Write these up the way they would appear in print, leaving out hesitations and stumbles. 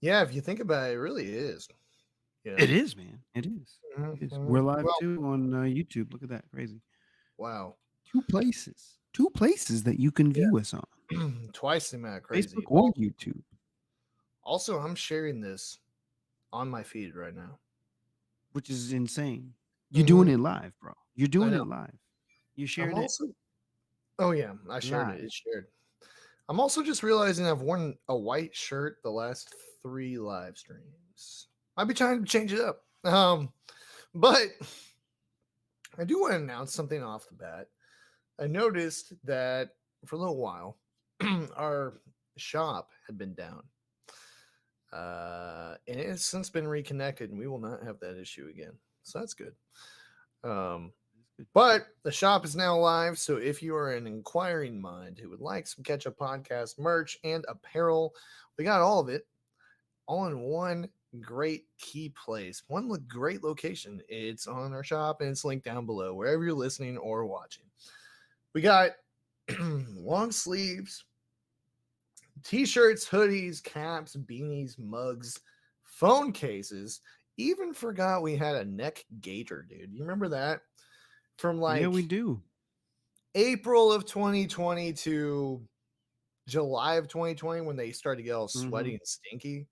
Yeah, if you think about it, it really is. You It know. is, man. It is. Mhm, It is. We're mhm. live Well, too on YouTube. Look at that, crazy. wow. Two places that you can view us on: Yeah. Twice the amount of crazy. Facebook or YouTube, Also, I'm sharing this on my feed right now. which is insane. You're doing Hmm. it live, bro. You're I doing know. it live. You're I'm sharing it also. Oh yeah, I shared it. live. It's shared. I'm also just realizing I've worn a white shirt the last 3 live streams. Might be trying to change it up. But I do want to announce something off the bat. I noticed that for a little while, our shop had been down. And it has since been reconnected, and we will not have that issue again. So that's good. Um, That's good. but the shop is now live. So if you are an inquiring mind who would like some Ketchup Podcast merch and apparel, we got all of it all in one great key place, great location. It's on our shop and it's linked down below wherever you're listening or watching. We got long sleeves, t-shirts, hoodies, caps, beanies, mugs, phone cases. Even forgot we had a neck gaiter, dude. You remember that? From Yeah, we like do. April of 2020 to July of 2020 when they started to get all sweaty Mm-hmm. and stinky.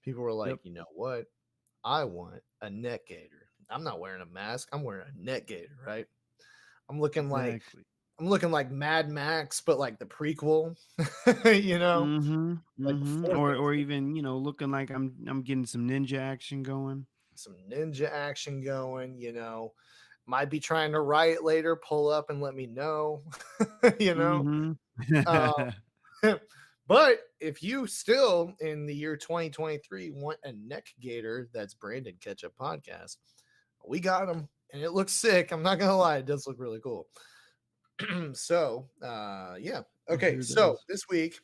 People were Yep. like, you know what? I want a neck gaiter. I'm not wearing a mask. I'm wearing a neck gaiter, right? I'm looking like Exactly. I'm looking like Mad Max, but like the prequel, you know, Mm-hmm. like Mm-hmm. before Or things get even looking like I'm getting some ninja action going. some ninja action going, might be trying to write later, pull up and let me know, you know. Mm-hmm. Um, but if you still in the year 2023 want a neck gaiter that's branded Ketchup Podcast, we got them and it looks sick. I'm not gonna lie, it does look really cool. So yeah. It Okay, sure so does. this week,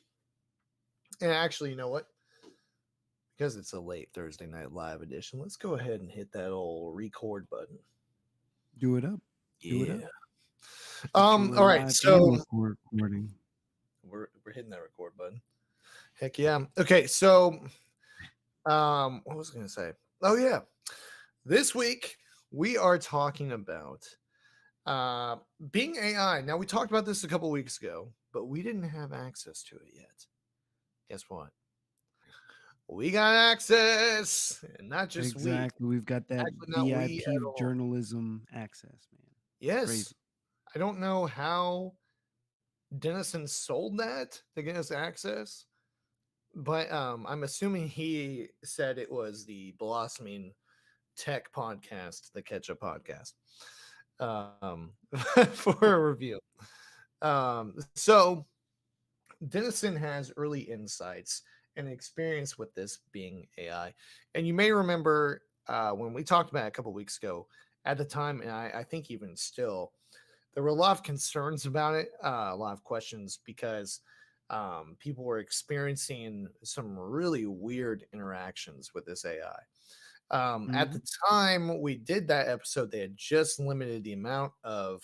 and actually, you know what? Because it's a late Thursday night live edition, let's go ahead and hit that old record button. Do it up. Do it up. Yeah. Make sure we're All right, live and so recording. we're hitting that record button. Heck yeah. Okay, so what was I gonna say? Oh yeah. This week we are talking about uh Bing AI. Now we talked about this a couple weeks ago, but we didn't have access to it yet. Guess what? We got access, and not just we. Exactly. We've got that Actually, not we VIP at all. journalism access, man. Yes, Crazy. I don't know how Dennison sold that to get us access, but I'm assuming he said it was the blossoming tech podcast, the Ketchup Podcast, um, for a review. So Dennison has early insights and experience with this being AI. And you may remember when we talked about it a couple weeks ago, at the time, and I think even still, there were a lot of concerns about it, a lot of questions because people were experiencing some really weird interactions with this AI. At Mhm. the time we did that episode, they had just limited the amount of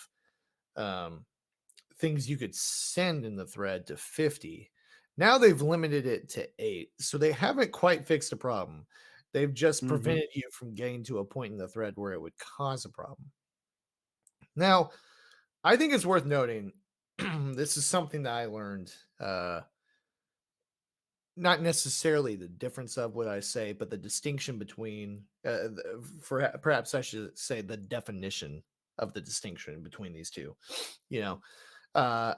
um, things you could send in the thread to 50. Now they've limited it to 8. So they haven't quite fixed the problem. They've just Mhm. prevented you from getting to a point in the thread where it would cause a problem. Now, I think it's worth noting this is something that I learned, not necessarily the difference of what I say, but the distinction between, for perhaps I should say the definition of the distinction between these two. You know,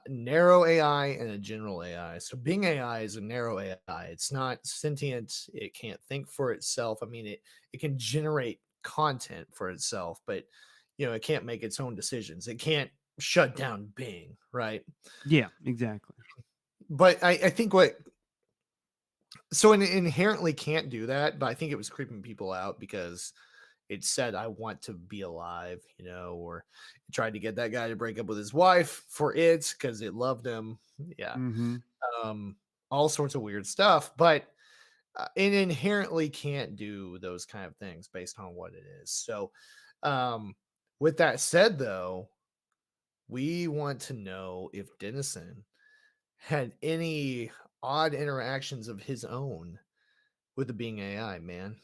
narrow AI and a general AI. So Bing AI is a narrow AI. It's not sentient. It can't think for itself. I mean, it can generate content for itself, but it can't make its own decisions. It can't shut down Bing, right? Yeah, exactly. But I think what so it inherently can't do that, but I think it was creeping people out because it said I want to be alive, or it tried to get that guy to break up with his wife for it because it loved him. Yeah. Mhm. Um, all sorts of weird stuff, but it inherently can't do those kind of things based on what it is. So, um, with that said, though, we want to know if Dennison had any odd interactions of his own with it being AI, man.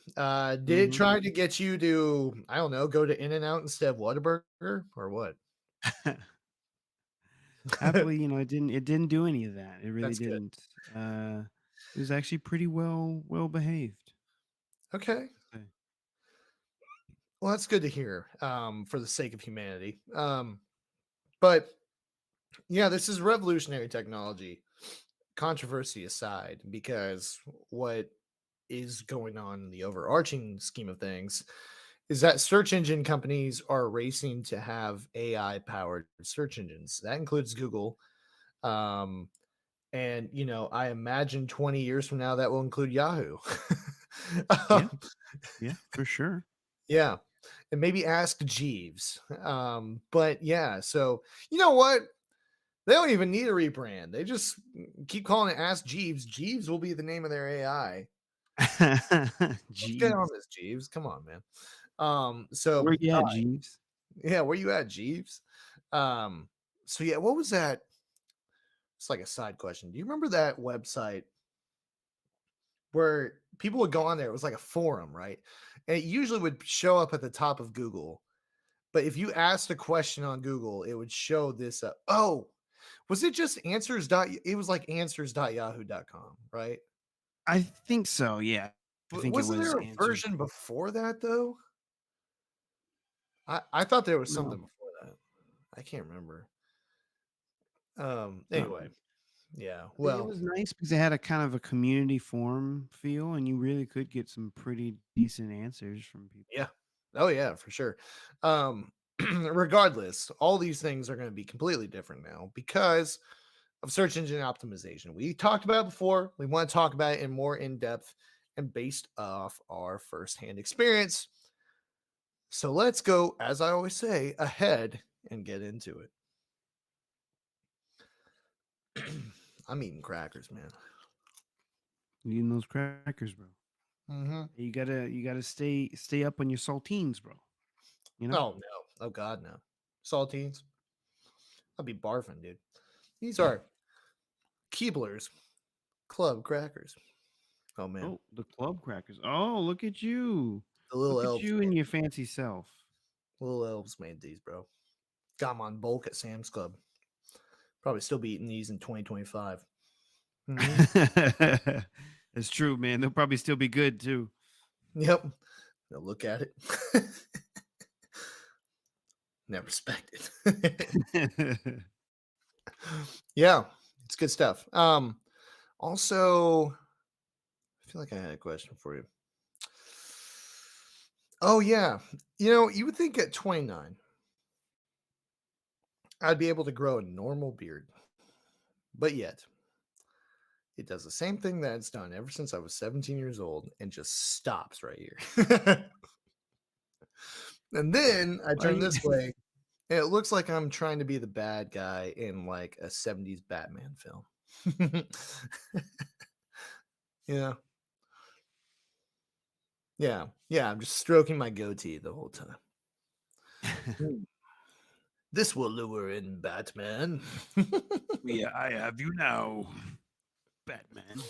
Did it Mhm. try to get you to, I don't know, go to In and Out instead of Whataburger or what? Happily, it didn't do any of that. It really That's good. didn't. It was actually pretty well behaved, Okay. to say. Well, that's good to hear, for the sake of humanity. But yeah, this is revolutionary technology, controversy aside, because what is going on in the overarching scheme of things is that search engine companies are racing to have AI powered search engines. That includes Google. Um, and, I imagine 20 years from now that will include Yahoo. Yeah, Um, yeah, for sure. yeah. And maybe ask Jeeves. But yeah, so you know what? They don't even need a rebrand. They just keep calling it Ask Jeeves. Jeeves will be the name of their AI. Let's get on Jeeves. this, Jeeves. Come on, man. So Where you at, Jeeves? yeah, where you at, Jeeves? Um, so yeah, what was that? It's like a side question. Do you remember that website where people would go on there? It was like a forum, right? And it usually would show up at the top of Google. But if you asked a question on Google, it would show this up. Oh, was it just answers dot it was like answers.yahoo.com, right? I think so, yeah. I think it Wasn't was there a answers. version before that though? I thought there was No, something before that. I can't remember. no. Anyway, yeah. It Well, was nice because it had a kind of a community forum feel, and you really could get some pretty decent answers from people. yeah. Oh yeah, for sure. Regardless, all these things are going to be completely different now because of search engine optimization. We talked about it before. We want to talk about it in more in depth and based off our firsthand experience. So let's go, as I always say, ahead and get into it. I'm eating crackers, man. Eating those crackers, bro. Mm-hmm. You gotta stay up on your saltines, bro. You know? Oh no. Oh god, no. Saltines. I'll be barfing, dude. These are Keebler's Club crackers. Oh man. Oh, the club crackers. Oh, look at you. The little Look at elves you and made your fancy self. little elves made these, bro. Got them on bulk at Sam's Club. Probably still be eating these in 2025. Mm-hmm. That's true, man. They'll probably still be good too. Yep. Now look at it. Never respect it. Yeah, it's good stuff. Also, I feel like I had a question for you. Oh yeah. You would think at 29 I'd be able to grow a normal beard. But yet, it does the same thing that it's done ever since I was 17 years old and just stops right here. And then I Why turn you this way, and it looks like I'm trying to be the bad guy in like a 70s Batman film. Yeah. Yeah. Yeah. I'm just stroking my goatee the whole time. Hmm. This will lure in Batman. Yeah, I have you now, Batman.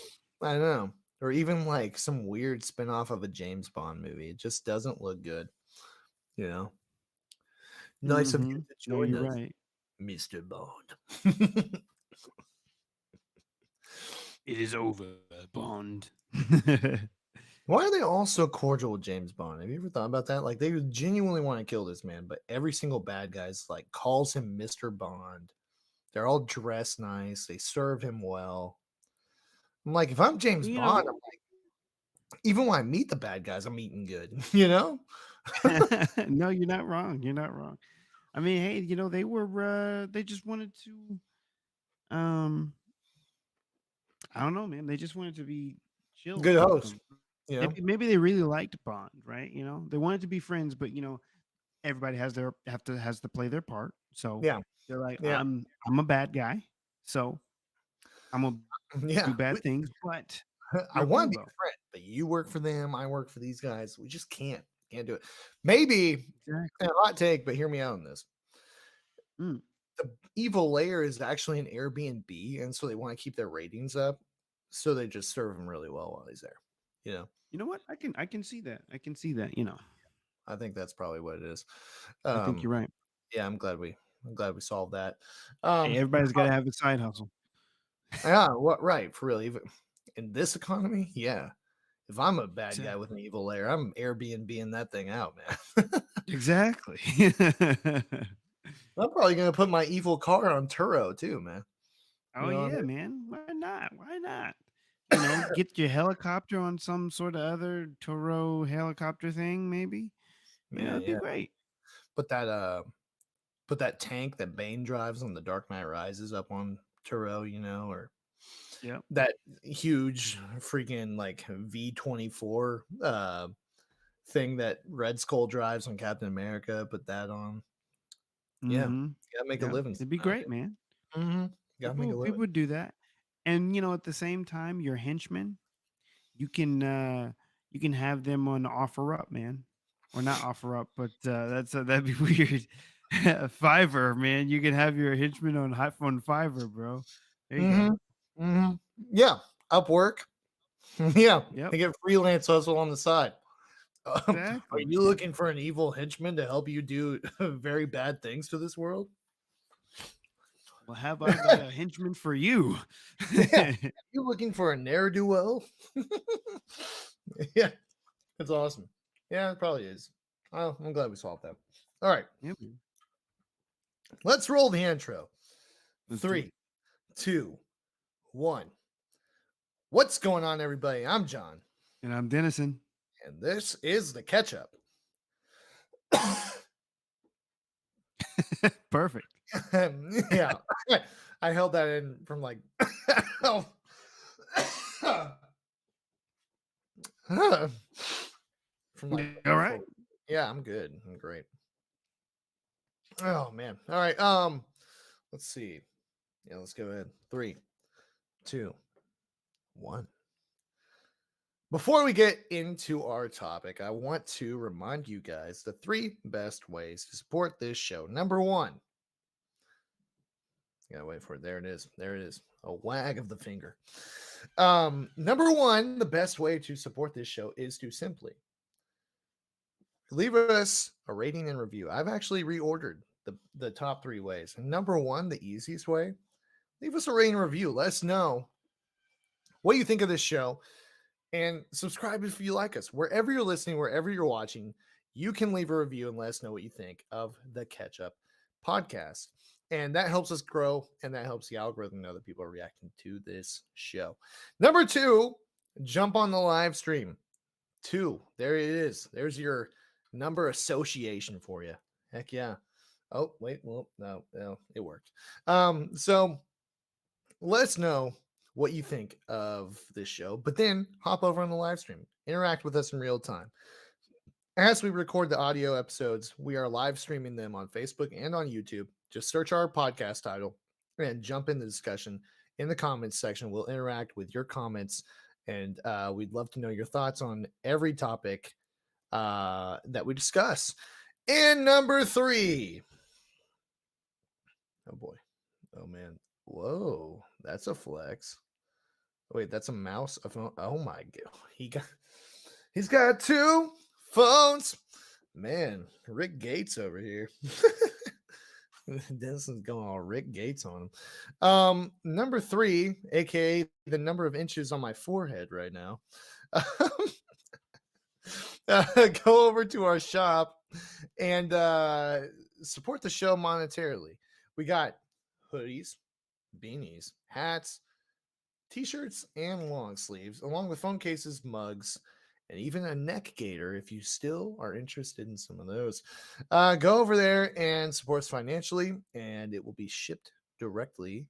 I know. Or even like some weird spin-off of a James Bond movie. It just doesn't look good, you know. Nice of you Mm-hmm. to No, join you're us, right. Mr. Bond. It is over, Bond. Why are they all so cordial with James Bond? Have you ever thought about that? Like they genuinely want to kill this man, but every single bad guy's like calls him Mr. Bond. They're all dressed nice. They serve him well. I'm like, if I'm James you Bond, know, even when I meet the bad guys, I'm eating good, you know? no, you're not wrong. You're not wrong. I mean, hey, they just wanted to um I don't know, man. They just wanted to be chill Good with host, them. you know? Maybe they really liked Bond, right? They wanted to be friends, but everybody has to play their part. So Yeah, they're like, yeah, I'm a bad guy, so I'm gonna yeah. do bad things, but I we're want to cool be a though. friend, but you work for them, I work for these guys. We just can't do it. Maybe a Exactly. hot take, but hear me out on this. Mm. The evil layer is actually an Airbnb, and so they want to keep their ratings up. So they just serve him really well while he's there. You know? You know what? I can see that. I can see that. I think that's probably what it is. I think Um, you're right. yeah, I'm glad we solved that. Hey, Um, everybody's got to have a side hustle. yeah, what right for real? Even in this economy, yeah. If I'm a bad guy Exactly. with an evil lair, I'm Airbnb-ing that thing out, man. Exactly. I'm probably gonna put my evil car on Turo too, man. Oh You know what yeah, man. Why not? Why not? Get your helicopter on some sort of other Toro helicopter thing, maybe. I mean? Yeah, It'd be yeah. great. Put that put that tank that Bane drives on The Dark Knight Rises up on Turo, or Yep. that huge freaking like V24 thing that Red Skull drives on Captain America. Put that on. Yeah, Mm-hmm. gotta make a Yep. living It'd be nowadays. great, man. Gotta make a People living. would do that. And at the same time, your henchmen, you can uh you can have them on offer up, man. Or not offer up, but that'd be weird. Fiverr, man. You can have your henchmen on Fiverr, bro. There you go. hmm hmm Yeah, Upwork. Yeah, Yep. they get freelance hustle on the side. Are Exactly, you man. looking for an evil henchman to help you do very bad things to this world? Well, have I got a henchman for you? Yeah. You looking for a ne'er do well? Yeah, that's awesome. Yeah, it probably is. Oh, I'm glad we solved that. All right, Yep, man. let's roll the intro. Let's do it. 3, 2, 1. What's going on, everybody? I'm John, And I'm Dennison. and this is the catch up. Perfect. Yeah, I held that in from like oh, from like All right. before. Yeah, I'm good. I'm great. Oh man. All right. Let's see. Yeah, let's go ahead. 3, 2, 1. Before we get into our topic, I want to remind you guys the three best ways to support this show. Number one, gotta wait for it. There it is. There it is. A wag of the finger. Number one, the best way to support this show is to simply leave us a rating and review. I've actually reordered the top three ways. And number one, the easiest way, leave us a rating and review. Let us know what you think of this show and subscribe if you like us. Wherever you're listening, wherever you're watching, you can leave a review and let us know what you think of the Catch Up podcast. And that helps us grow and that helps the algorithm know that people are reacting to this show. Number two, jump on the live stream. 2, there it is. There's your number association for you. Heck yeah. Oh, wait. Well, no, it worked. So let us know what you think of this show, but then hop over on the live stream, interact with us in real time. As we record the audio episodes, we are live streaming them on Facebook and on YouTube. Just search our podcast title and jump in the discussion in the comments section. We'll interact with your comments, and we'd love to know your thoughts on every topic that we discuss. And number 3, oh boy, oh man, whoa, that's a flex. Wait, that's a mouse. Oh my god, he's got two phones. Man, Rick Gates over here. Dennison's going all Rick Gates on him. Number 3, aka the number of inches on my forehead right now. Go over to our shop and support the show monetarily. We got hoodies, beanies, hats, t-shirts, and long sleeves, along with phone cases, mugs, and even a neck gaiter if you still are interested in some of those. Go over there and support us financially, and it will be shipped directly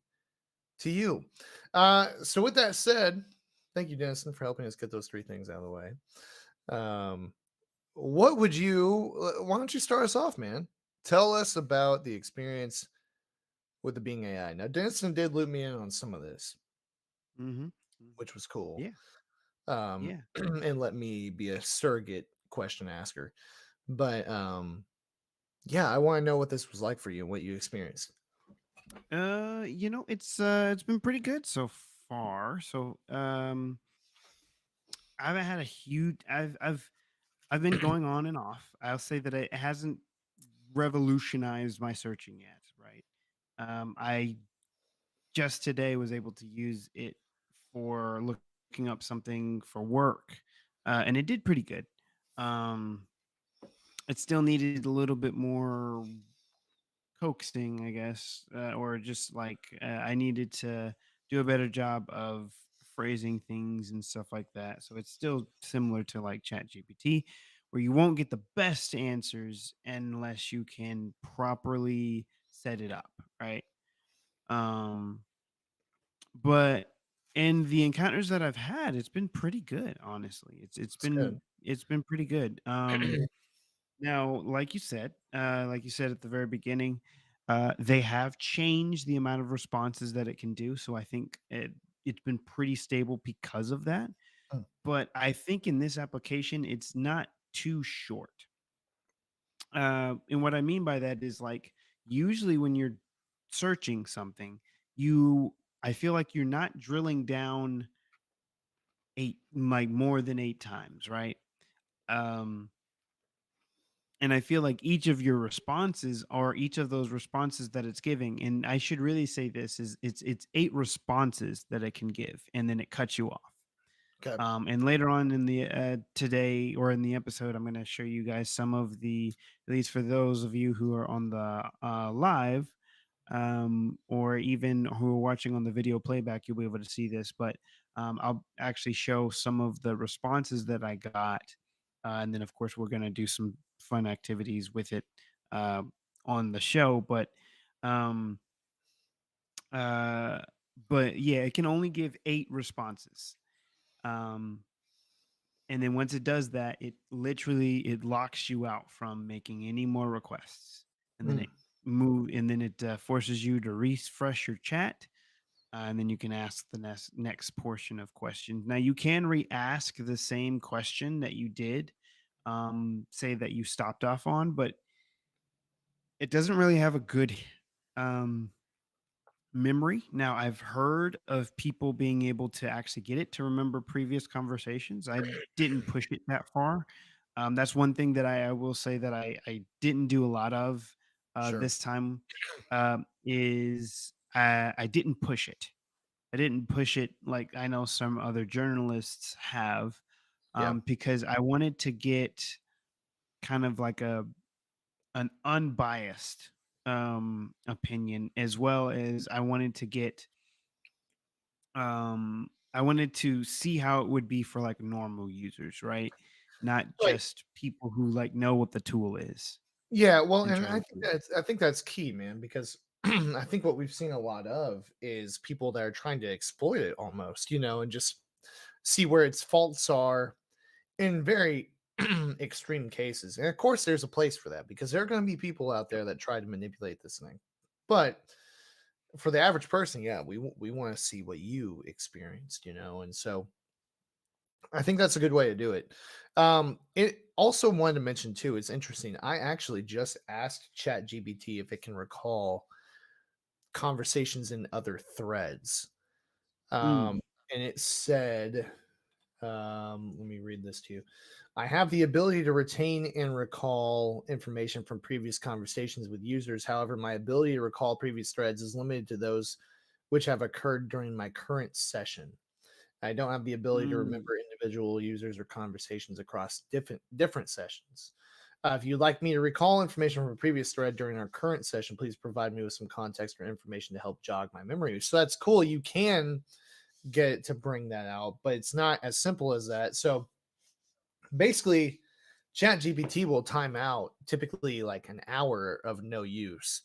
to you. So with that said, thank you, Dennison, for helping us get those three things out of the way. What would you, why don't you start us off, man? Tell us about the experience with the Being AI. Now, Dennison did loop me in on some of this, Mm-hmm. which was cool. Yeah. Yeah. And let me be a surrogate question asker. But yeah, I want to know what this was like for you and what you experienced. It's been pretty good so far. So I haven't had a huge. I've been going on and off. I'll say that it hasn't revolutionized my searching yet. Right. I just today was able to use it for looking up something for work, and it did pretty good. Um, it still needed a little bit more coaxing, I guess, or just like I needed to do a better job of phrasing things and stuff like that. So it's still similar to like Chat GPT, where you won't get the best answers unless you can properly set it up, right? Um, but in the encounters that I've had, it's been pretty good, honestly. It's good. It's been pretty good. Now, like you said at the very beginning, they have changed the amount of responses that it can do. So I think it's been pretty stable because of that. Mm, But I think in this application, it's not too short. And what I mean by that is like usually when you're searching something, I feel like you're not drilling down eight, like more than eight times, right? Um, and I feel like each of your responses are each of those responses that it's giving. And I should really say this is it's eight responses that it can give, and then it cuts you off. okay. And later on in the today or in the episode, I'm going to show you guys some of the, at least for those of you who are on the live, or even who are watching on the video playback, you'll be able to see this. But I'll actually show some of the responses that I got, and then of course we're going to do some fun activities with it uh, on the show. Um, uh, but yeah, it can only give eight responses. Um, and then once it does that, it locks you out from making any more requests. And then Mm, it forces you to refresh your chat, and then you can ask the next portion of questions. Now you can re-ask the same question that you did, say that you stopped off on, but it doesn't really have a good um memory. Now, I've heard of people being able to actually get it to remember previous conversations. I didn't push it that far. That's one thing that I will say that I didn't do a lot of sure. this time, is I didn't push it. I didn't push it like I know some other journalists have, Yeah. because I wanted to get kind of like an unbiased opinion, as well as I wanted to see how it would be for like normal users, right? Not Right. just people who like know what the tool is Yeah, well, and and trying to. I think that's key, man, because I think what we've seen a lot of is people that are trying to exploit it almost, and just see where its faults are in very extreme cases. And of course, there's a place for that because there are going to be people out there that try to manipulate this thing. But for the average person, yeah, we want to see what you experienced, and so I think that's a good way to do it. It also wanted to mention too. It's interesting. I actually just asked ChatGPT if it can recall conversations in other threads, Mm, and it said, let me read this to you. I have the ability to retain and recall information from previous conversations with users. However, my ability to recall previous threads is limited to those which have occurred during my current session. I don't have the ability to mm. remember individual users or conversations across different sessions. If you'd like me to recall information from a previous thread during our current session, please provide me with some context or information to help jog my memory. So that's cool. You can get it to bring that out, but it's not as simple as that. So basically, ChatGPT will time out typically like an hour of no use,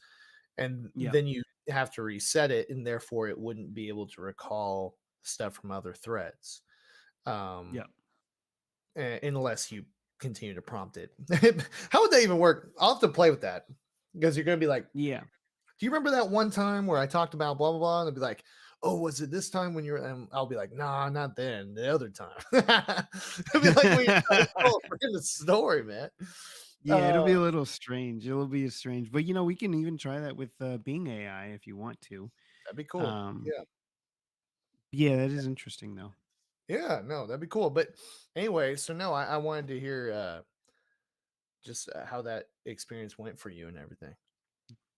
and Yep. then you have to reset it, and therefore it wouldn't be able to recall stuff from other threads. Um, Yep. unless you continue to prompt it. How would that even work? I'll have to play with that because you're going to be like, Yeah. do you remember that one time where I talked about blah blah blah? And they'll be like, oh, was it this time when you're? And I'll be like, nah, not then. The other time. It'll be like when you're trying to tell a friend a story, man. Yeah, it'll Uh, be a little strange. It'll be strange, but we can even try that with Bing AI if you want to. that'd be cool. Um, Yeah. yeah, that is interesting though. Yeah, no, that'd be cool. But anyway, so no, I wanted to hear just how that experience went for you and everything.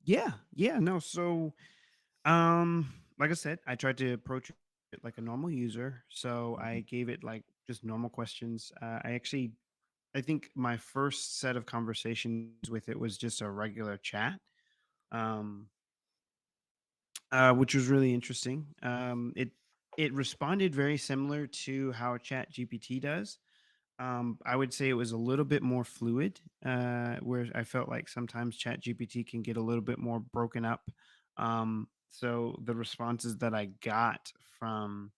Yeah, yeah, no. So, like I said, I tried to approach it like a normal user. So I Mhm. gave it like just normal questions. I think my first set of conversations with it was just a regular chat. Um, which was really interesting. It responded very similar to how Chat GPT does. I would say it was a little bit more fluid, where I felt like sometimes Chat GPT can get a little bit more broken up. So the responses that I got from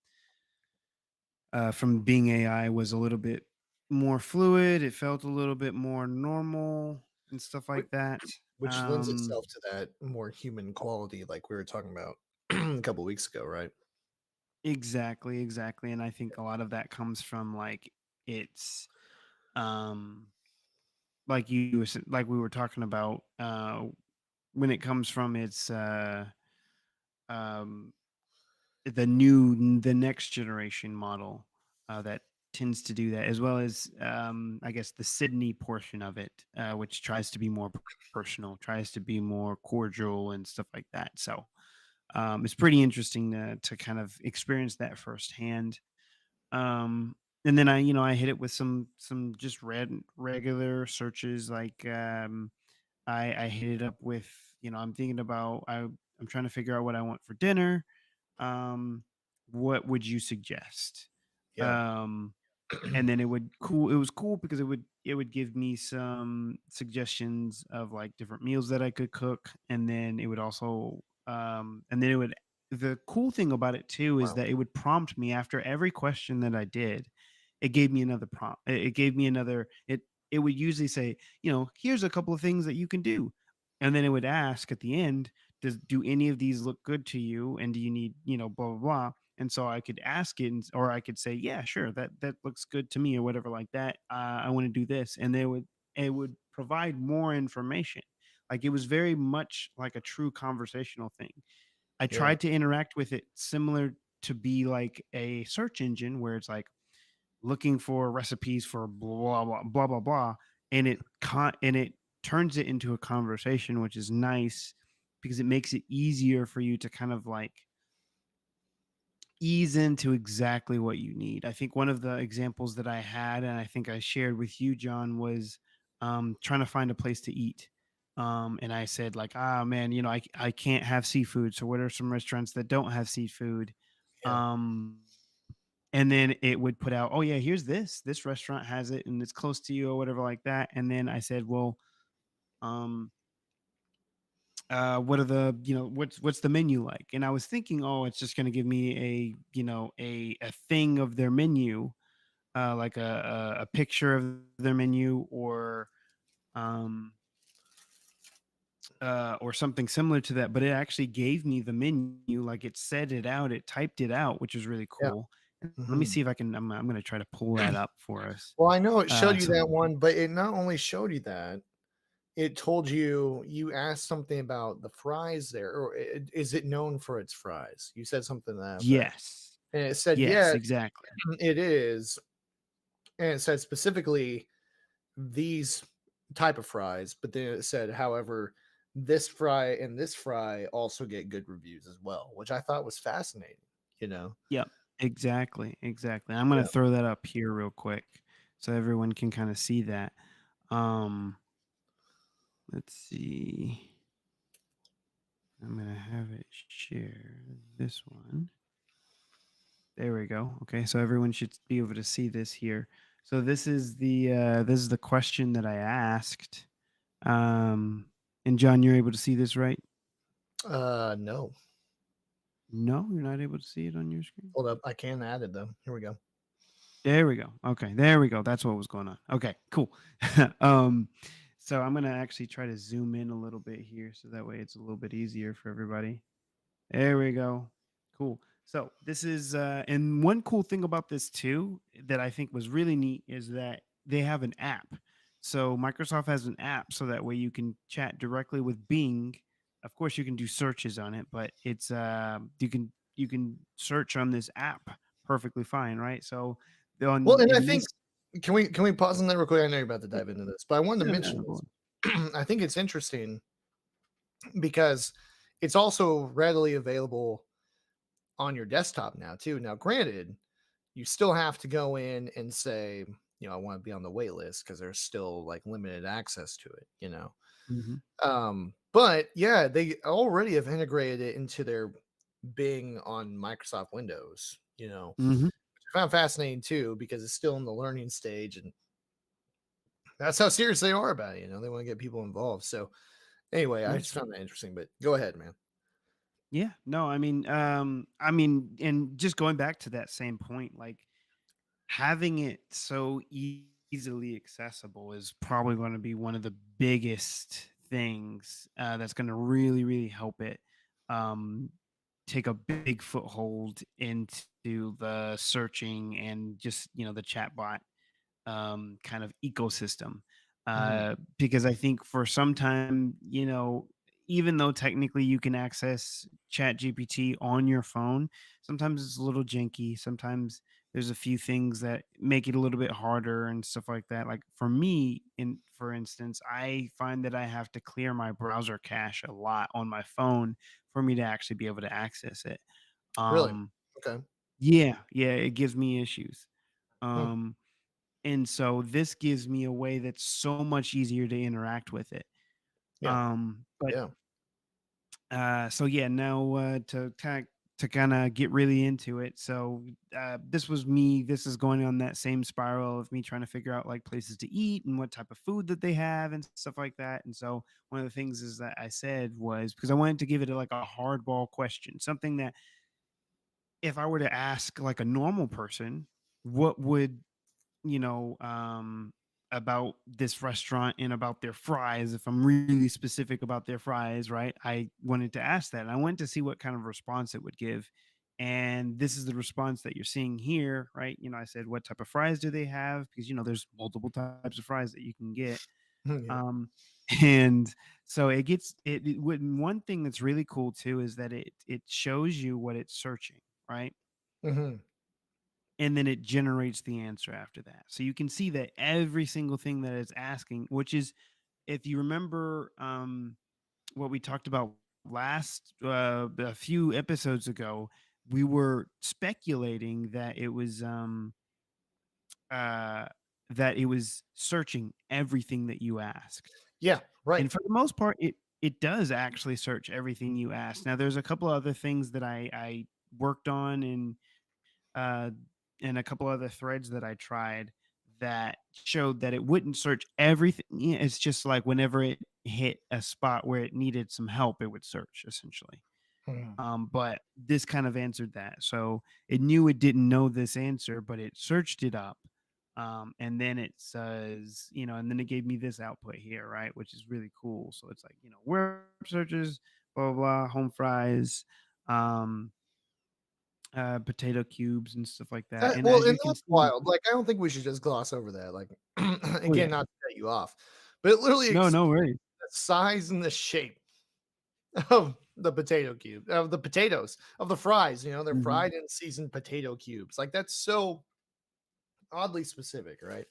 being AI was a little bit more fluid. It felt a little bit more normal and stuff Which, like that. which lends itself to that more human quality, like we were talking about a couple weeks ago, right? Exactly, exactly, and I think a lot of that comes from, like, it's, um, like we were talking about, when it comes from its, um, the next generation model, that tends to do that, as well as, I guess, the Sydney portion of it, which tries to be more personal, tries to be more cordial and stuff like that, so, it's pretty interesting to kind of experience that firsthand. Um, and then I hit it with some just regular searches like I hit it up with, I'm thinking about I'm trying to figure out what I want for dinner. Um, what would you suggest? Yeah, Um, and then it was cool because it would give me some suggestions of like different meals that I could cook, and then it would also and then it would the cool thing about it too is wow, that it would prompt me after every question that I did. It gave me another prompt. It gave me another it would usually say, here's a couple of things that you can do. And then it would ask at the end, do any of these look good to you, and do you need, blah blah blah. And so I could ask it, or I could say, yeah, sure, that looks good to me, or whatever like that. I want to do this, and it would provide more information. Like it was very much like a true conversational thing. I yeah, tried to interact with it similar to be like a search engine where it's like looking for recipes for blah blah blah blah blah, and it turns it into a conversation, which is nice because it makes it easier for you to kind of like ease into exactly what you need. I think one of the examples that I had, and I think I shared with you, John, was trying to find a place to eat. And I said, like, ah, man, I can't have seafood. So, what are some restaurants that don't have seafood? yeah, And then it would put out, oh, yeah, here's this restaurant has it and it's close to you or whatever like that. And then I said, well, um, what are the what's the menu like? And I was thinking, oh, it's just going to give me a thing of their menu, like a picture of their menu, um or something similar to that. But it actually gave me the menu, like it said it out, it typed it out, which was really yeah. cool. And let me see if Hmm. I can. I'm going to try to pull that up for us. Well, I know it showed you So that one, but it not only showed you that, it told you you asked something about the fries there, or is it known for its fries? You said something to that effect, yes, and it said, yes, "Yeah, exactly. it is," and it said specifically these type of fries, but then it said, however, this fry and this fry also get good reviews as well, which I thought was fascinating, you know? Yep, exactly, exactly. I'm gonna Yeah. throw that up here real quick so everyone can kind of see that. Um, let's see. I'm gonna have it share this one. There we go. Okay, so everyone should be able to see this here. So this is the question that I asked. Um, and John, you're able to see this, right? No. No, you're not able to see it on your screen. Hold up. I can add it though. Here we go. There we go. Okay, there we go. That's what was going on. Okay, cool. um, so I'm gonna actually try to zoom in a little bit here, so that way it's a little bit easier for everybody. There we go. Cool. So this is and one cool thing about this too that I think was really neat is that they have an app. So Microsoft has an app so that way you can chat directly with Bing. Of course you can do searches on it, but it's you can search on this app perfectly fine, right? So Well, on and I in think this can we pause on that real quick? I know you're about to yeah, dive into this, but I wanted to no, mention no, go this. on. I think it's interesting because it's also readily available on your desktop now too. Now, granted, you still have to go in and say, I want to be on the wait list because there's still like limited access to it. Mhm, But yeah, they already have integrated it into their Bing on Microsoft Windows, mhm, which I found fascinating too because it's still in the learning stage and that's how serious they are about it. They want to get people involved. So anyway, I yeah. just found that interesting. But go ahead, man. Yeah, no, and just going back to that same point, like having it so easily accessible is probably going to be one of the biggest things that's going to really, really help it um, take a big foothold into the searching and just the chatbot kind of ecosystem. Mhm. Because I think for some time, even though technically you can access Chat GPT on your phone, sometimes it's a little janky. Sometimes there's a few things that make it a little bit harder and stuff like that. Like for me, for instance, I find that I have to clear my browser cache a lot on my phone for me to actually be able to access it. Really? Um, Okay. yeah, yeah, it gives me issues. Hmm. Um, and so this gives me a way that's so much easier to interact with it. Yeah. But Yeah. so yeah, now to kind of get really into it. So this was me. This is going on that same spiral of me trying to figure out like places to eat and what type of food that they have and stuff like that. And so one of the things is that I said was because I wanted to give it like a hardball question, something that if I were to ask like a normal person, what would you know, about this restaurant and about their fries. If I'm really specific about their fries, right? I wanted to ask that. And I went to see what kind of response it would give. And this is the response that you're seeing here, right? I said, what type of fries do they have? Because, there's multiple types of fries that you can get. Yeah. Um, and so one thing that's really cool too is that it shows you what it's searching, right? Hmm. And then it generates the answer after that. So you can see that every single thing that it's asking, which is, if you remember what we talked about last a few episodes ago, we were speculating uh, that it was searching everything that you asked, Yeah. Right. and for the most part, it does actually search everything you asked. Now, there's a couple other things that I worked on uh, and a couple other threads that I tried that showed that it wouldn't search everything. Yeah, it's just like whenever it hit a spot where it needed some help, it would search essentially. Mhm. But this kind of answered that. So it knew it didn't know this answer, but it searched it up. And then it says, and then it gave me this output here, right? Which is really cool. So it's like, web searches, blah, blah, blah, home fries, um, potato cubes and stuff like that. And Well, as and you can that's see, wild. Like, I don't think we should just gloss over that. Like, oh again, yeah, not to cut you off, but it literally no, explains no worries. the size and the shape of the potato cube, of the potatoes, of the fries. They're Mhm, fried and seasoned potato cubes. Like, that's so oddly specific, right?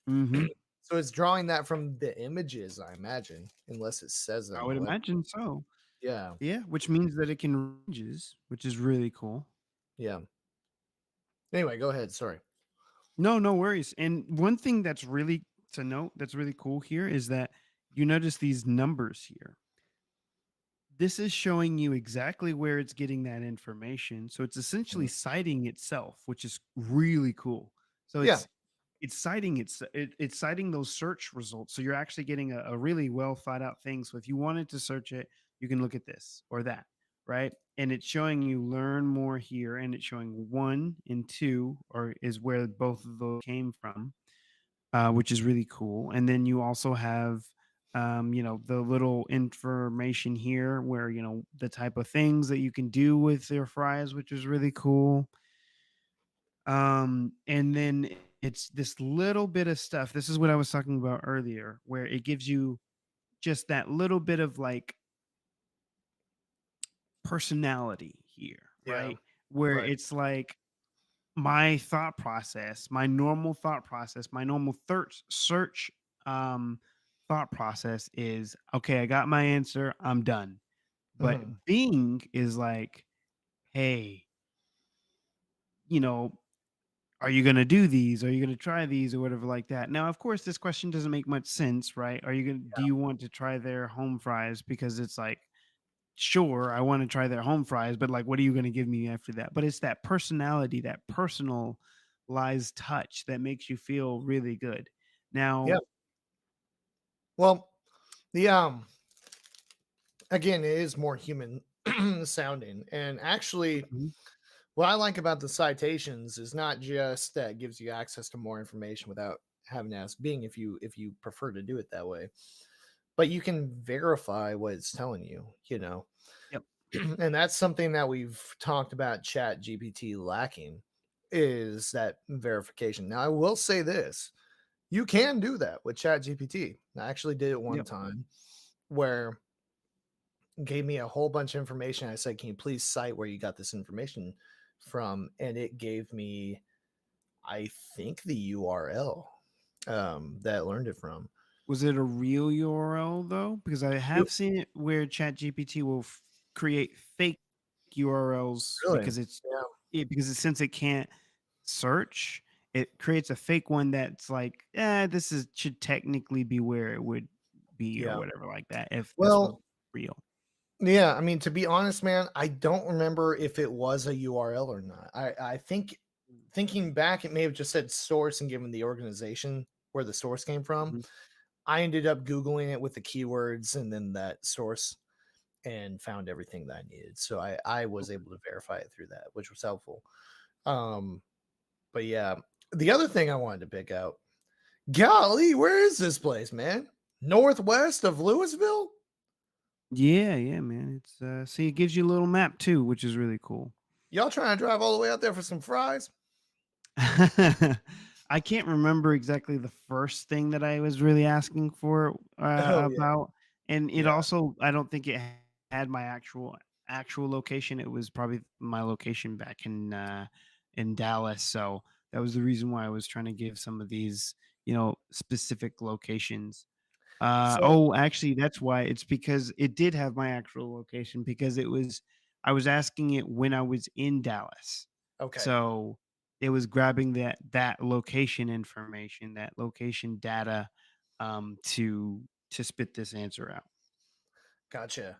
mhm. So it's drawing that from the images, I imagine, unless it says that I on the would web. imagine so. Yeah. Yeah, which means that it can ranges, which is really cool. Yeah. Anyway, go ahead. Sorry. No, no worries. And one thing that's really to note that's really cool here is that you notice these numbers here. This is showing you exactly where it's getting that information. So it's essentially Mhm. citing itself, which is really cool. So Yeah. it's citing those search results. So you're actually getting a really well thought out thing. So if you wanted to search it, you can look at this or that, right? And it's showing you learn more here, and it's showing one and two, or is where both of those came from, which is really cool. And then you also have, the little information here where, the type of things that you can do with their fries, which is really cool. And then it's this little bit of stuff. This is what I was talking about earlier, where it gives you just that little bit of like personality here, Yeah. right? Where Right. it's like, my thought process, my normal thought process, my normal search um, thought process is okay. I got my answer. I'm done. But Mhm. Bing is like, hey, you know, are you going to do these? Are you going to try these or whatever like that? Now, of course, this question doesn't make much sense, right? Are you going to, do you want to try their home fries? Because it's like, sure, I want to try their home fries, but like, what are you going to give me after that? But it's that personality, that personalized touch that makes you feel really good. Yeah. Now, Well, the again, it is more human sounding. And actually, mhm, what I like about the citations is not just that it gives you access to more information without having to ask Bing if you prefer to do it that way, but you can verify what it's telling you, you know. yep, And that's something that we've talked about Chat GPT lacking is that verification. Now, I will say this. You can do that with Chat GPT. I actually did it one yep. time where gave me a whole bunch of information. I said, "Can you please cite where you got this information from?" And it gave me, I think, the URL that I learned it from. Was it a real URL though? Because I It- have seen it where ChatGPT will create fake URLs really? because Yeah. since it can't search, it creates a fake one that's like, this is should technically be where it would be or Yeah. whatever like that if this was Well, real. yeah. I mean, to be honest, man, I don't remember if it was a URL or not. I think thinking back, it may have just said source and given the organization where the source came from. Mhm. I ended up Googling it with the keywords and then that source and found everything that I needed. So I was able to verify it through that, which was helpful. Um, but yeah, the other thing I wanted to pick out, golly, where is this place, man? Northwest of Louisville? Yeah, yeah, man. It's see, it gives you a little map too, which is really cool. Y'all trying to drive all the way out there for some fries? I can't remember exactly the first thing that I was really asking for Oh yeah, about, and it yeah. also I don't think it had my actual location. It was probably my location back in Dallas, so that was the reason why I was trying to give some of these, specific locations. So Oh, actually, that's why. It's because it did have my actual location because I was asking it when I was in Dallas. okay, So it was grabbing that location information, that location data, to spit this answer out. gotcha.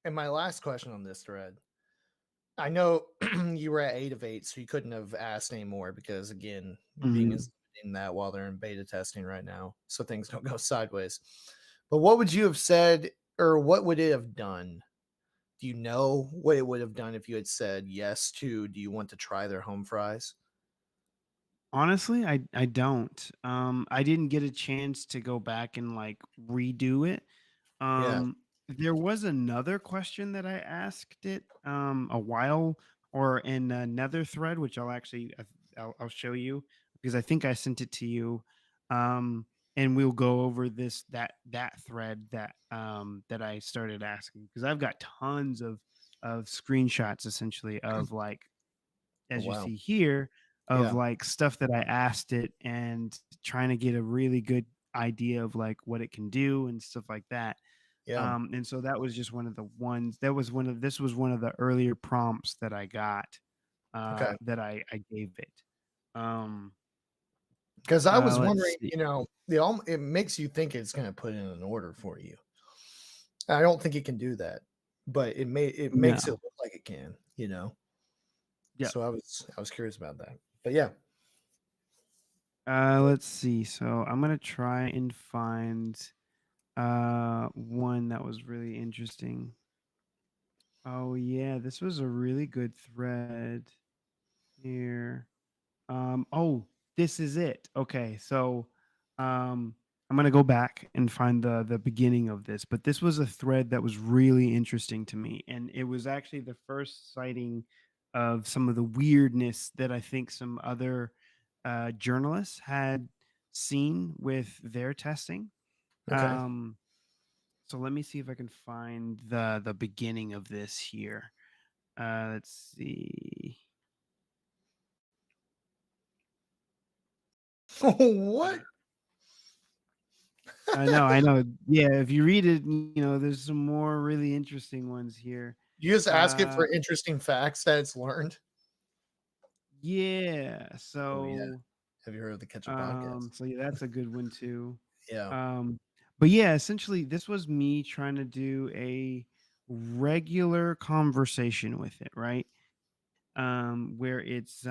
And my last question on this thread. I know you were at 8 of 8, so you couldn't have asked any more because again, being Mhm. is in that while they're in beta testing right now, so things don't go sideways. But what would you have said, or what would it have done? Do you know what it would have done if you had said yes to? Do you want to try their home fries? Honestly, I don't. I didn't get a chance to go back and like redo it. Yeah. There was another question that I asked it a while or in another thread, which I'll show you because I think I sent it to you. And we'll go over that thread that I started asking because I've got tons of screenshots essentially of like Oh as you wow. see here, of Yeah. like stuff that I asked it and trying to get a really good idea of like what it can do and stuff like that. Yeah. And so that was just one of the ones that was one of this was one of the earlier prompts that I got Okay. that I gave it. Um, Because I was let's wondering, see. it makes you think it's going to put in an order for you. I don't think it can do that, but it makes it No. look like it can. Yep. So I was curious about that. But yeah. Let's see. So I'm gonna try and find one that was really interesting. Oh yeah, this was a really good thread here. Oh, this is it. Okay, so I'm gonna go back and find the beginning of this, but this was a thread that was really interesting to me, and it was actually the first sighting of some of the weirdness that I think some other journalists had seen with their testing. Okay. Um, so let me see if I can find the beginning of this here. Let's see. What? I know. Yeah, if you read it, there's some more really interesting ones here. You just ask it Uh, for interesting facts that it's learned. yeah. Oh yeah. Have you heard of the Ketchup podcast? So yeah, that's a good one too. Yeah. Um, but yeah, essentially, this was me trying to do a regular conversation with it, right? Where it's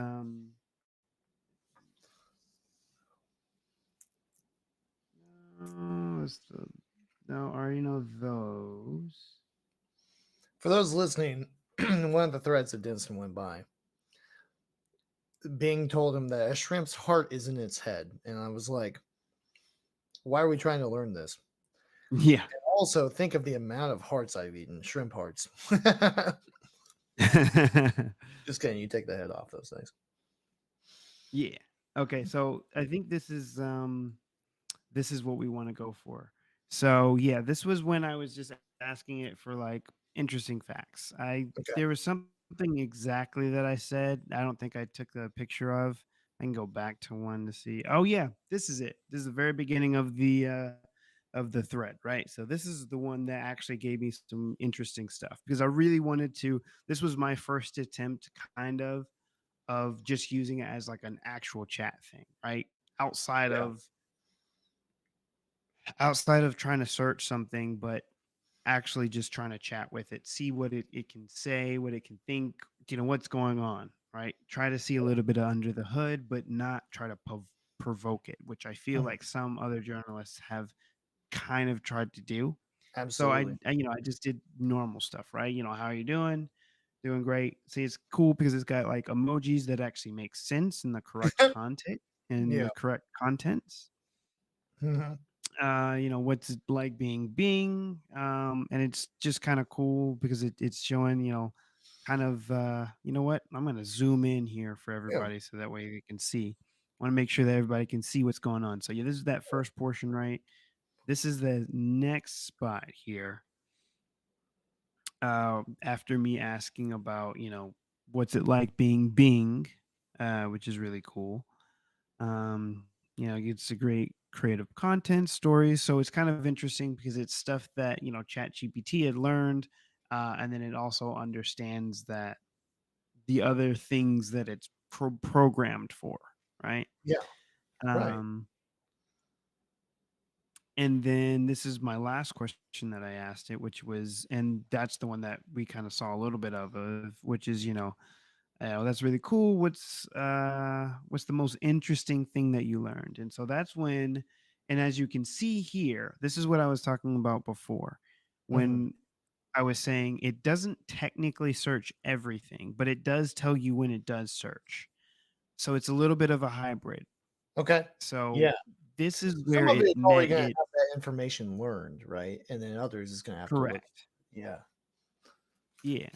it's the, no, I already know those. For those listening, one of the threads that Denson went by, Bing told him that a shrimp's heart is in its head, and I was like, "Why are we trying to learn this?" Yeah. Also, think of the amount of hearts I've eaten, shrimp hearts. Just kidding. You take the head off those things. Yeah. Okay, so I think this is what we want to go for. So yeah, this was when I was just asking it for like interesting facts. I Okay. There was something exactly that I said. I don't think I took the picture of. I can go back to one to see. Oh yeah, this is it. This is the very beginning of the thread, right? So this is the one that actually gave me some interesting stuff because I really wanted to. This was my first attempt, kind of just using it as like an actual chat thing, right? Outside Yeah. of outside of trying to search something, but actually just trying to chat with it, see what it can say, what it can think, what's going on, right? Try to see a little bit under the hood, but not try to provoke it, which I feel Mhm. like some other journalists have kind of tried to do. So Absolutely. I just did normal stuff, right? How are you doing? Doing great. See, it's cool because it's got like emojis that actually make sense in the correct content and Yeah. the correct contents. Mhm. What's it like being Bing, and it's just kind of cool because it's showing, kind of, you know what? I'm gonna zoom in here for Yeah. everybody so that way they can see. Want to make sure that everybody can see what's going on. So yeah, this is that first portion, right? This is the next spot here. After me asking about, what's it like being Bing, which is really cool. It's a great creative content stories. So it's kind of interesting because it's stuff that, Chat GPT had learned. And then it also understands that the other things that it's programmed for, right? Yeah. Right. Um, and then this is my last question that I asked it, which was, and that's the one that we kind of saw a little bit of, which is, that's really cool. What's the most interesting thing that you learned? And so that's when, and as you can see here, this is what I was talking about before, Mhm. when I was saying it doesn't technically search everything, but it does tell you when it does search. So it's a little bit of a hybrid. Okay. So Yeah. this is Some where of it it's already met gonna it have that information learned, right? And then others is gonna have to look. correct. Yeah. Yeah.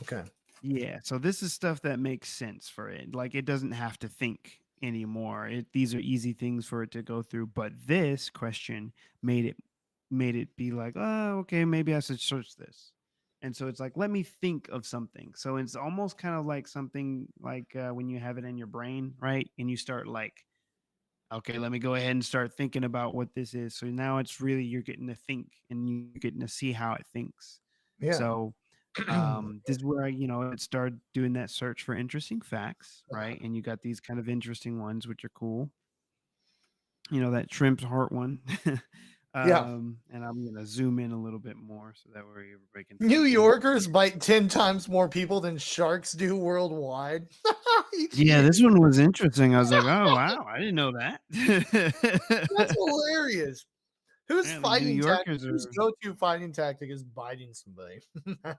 Okay. Yeah, so this is stuff that makes sense for it. Like it doesn't have to think anymore. These are easy things for it to go through. But this question made it be like, oh, okay, maybe I should search this. And so it's like, let me think of something. So it's almost kind of like something like when you have it in your brain, right? And you start like, okay, let me go ahead and start thinking about what this is. So now it's really you're getting to think and you're getting to see how it thinks. Yeah. So this is where it started doing that search for interesting facts, right? And you got these kind of interesting ones, which are cool. That shrimp's heart one. Yeah. And I'm gonna zoom in a little bit more so that way everybody can New see things Yorkers here. bite 10 times more people than sharks do worldwide. You Yeah, kidding? this one was interesting. I was like, oh wow, I didn't know That's that. hilarious. Whose Apparently, New fighting tactic, Yorkers whose are. go-to fighting tactic is biting somebody?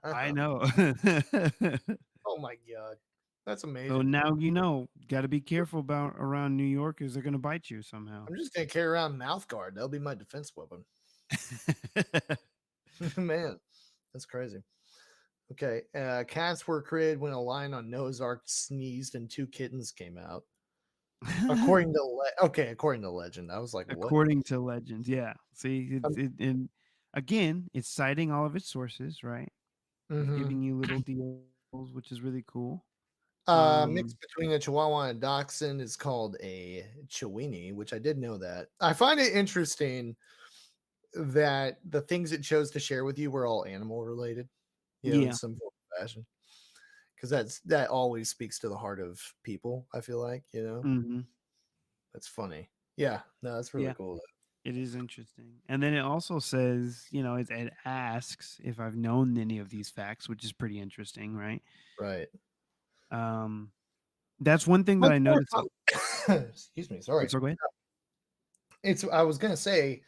I know. Oh my god. That's So amazing. now got to be careful about around New Yorkers. They're gonna bite you somehow. I'm just gonna carry around mouth guard. That'll be my defense weapon. Man, that's crazy. Okay, cats were created when a lion on Noah's Ark sneezed and two kittens came out. According to legend, I was like, "What?" According to legends, yeah. See, Um, and again, it's citing all of its sources, right? It's mhm. giving you little deals, which is really cool. Mix Um, between a Chihuahua and a Dachshund is called a Chiweenie, which I did know that. I find it interesting that the things it chose to share with you were all animal related, in yeah. some form or fashion. Because that always speaks to the heart of people, I feel like, Mhm. That's funny. Yeah, no, that's really Yeah. cool. It is interesting. And then it also says, it asks if I've known any of these facts, which is pretty interesting, right? Right. Um, that's one thing that Much I more noticed. excuse me, sorry. So go ahead. It's I was gonna say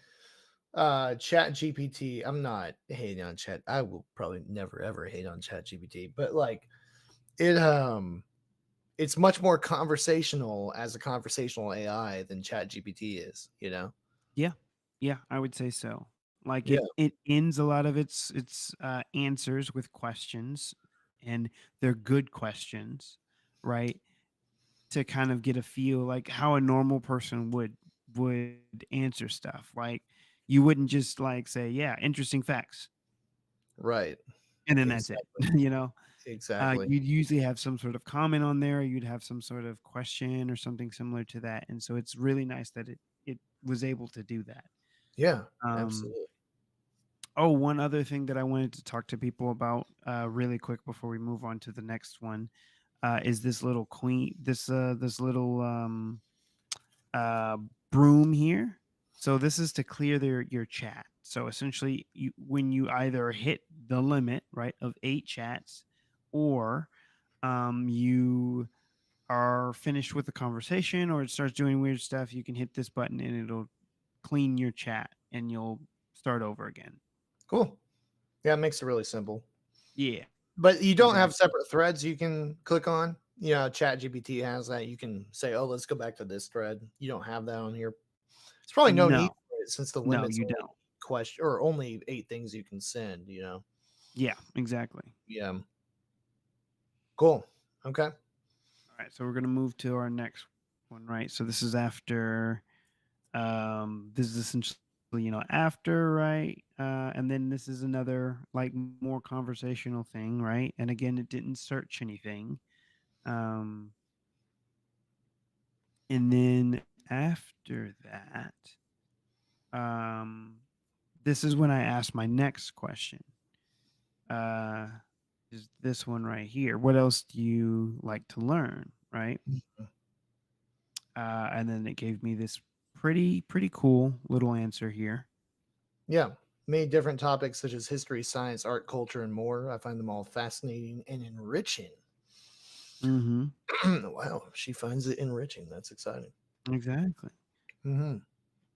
Chat GPT. I'm not hating on Chat. I will probably never ever hate on Chat GPT, but like it it's much more conversational as a conversational AI than Chat GPT is. Yeah. Yeah, I would say so. Like Yeah, it ends a lot of its answers with questions, and they're good questions, right? To kind of get a feel like how a normal person would answer stuff. Like you wouldn't just like say, "Yeah, interesting facts," right. and then that's it. Exactly. you know, Exactly. you'd usually have some sort of comment on there. You'd have some sort of question or something similar to that, and so it's really nice that it was able to do that. Yeah, Um, absolutely. oh, one other thing that I wanted to talk to people about really quick before we move on to the next one is this little this little uh, broom here. So this is to clear your chat. So essentially, when you either hit the limit right of 8 chats, or you are finished with the conversation, or it starts doing weird stuff, you can hit this button and it'll clean your chat, and you'll start over again. Cool. Yeah, it makes it really simple. Yeah, But you don't have exactly. separate threads you can click on. Chat GPT has that. You can say, "Oh, let's go back to this thread." You don't have that on here. There's probably no need No, for it since the no, limit's you only don't. question or only 8 things you can send. Yeah, exactly. Yeah. Cool. Okay. All right, so we're gonna move to our next one, right? So this is after this is essentially after, right? And then this is another like more conversational thing, right? And again, it didn't search anything. Um, and then after that, um, this is when I asked my next question. Uh, is this one right here? What else do you like to learn, right? And then it gave me this pretty cool little answer here. Yeah. Many different topics such as history, science, art, culture, and more. I find them all fascinating and enriching. Mm-hmm. Wow, she finds it enriching. That's exciting. Exactly. Hmm.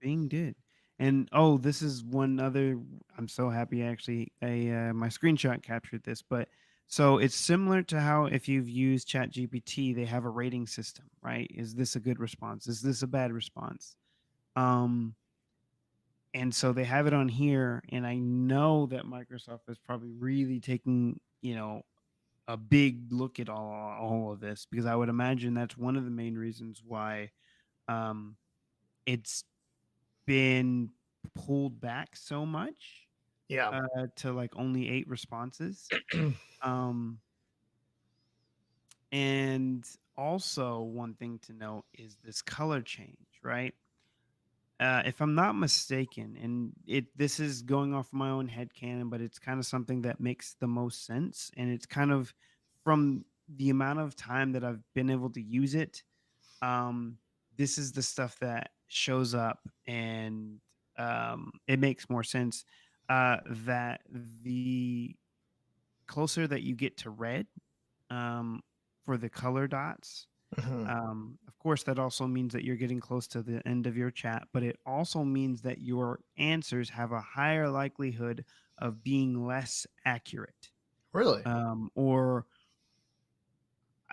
Being did. And oh, this is one other. I'm so happy actually. My screenshot captured this, but so it's similar to how if you've used ChatGPT, they have a rating system, right? Is this a good response? Is this a bad response? Um, and so they have it on here, and I know that Microsoft is probably really taking, a big look at all of this, because I would imagine that's one of the main reasons why um, it's been pulled back so much Yeah. to like only 8 responses. Um, and also, one thing to note is this color change, right? If I'm not mistaken, and this is going off my own head canon, but it's kind of something that makes the most sense, and it's kind of from the amount of time that I've been able to use it. Um, this is the stuff that shows up, and it makes more sense that the closer that you get to red um, for the color dots, Mhm. of course, that also means that you're getting close to the end of your chat, but it also means that your answers have a higher likelihood of being less accurate, Really? or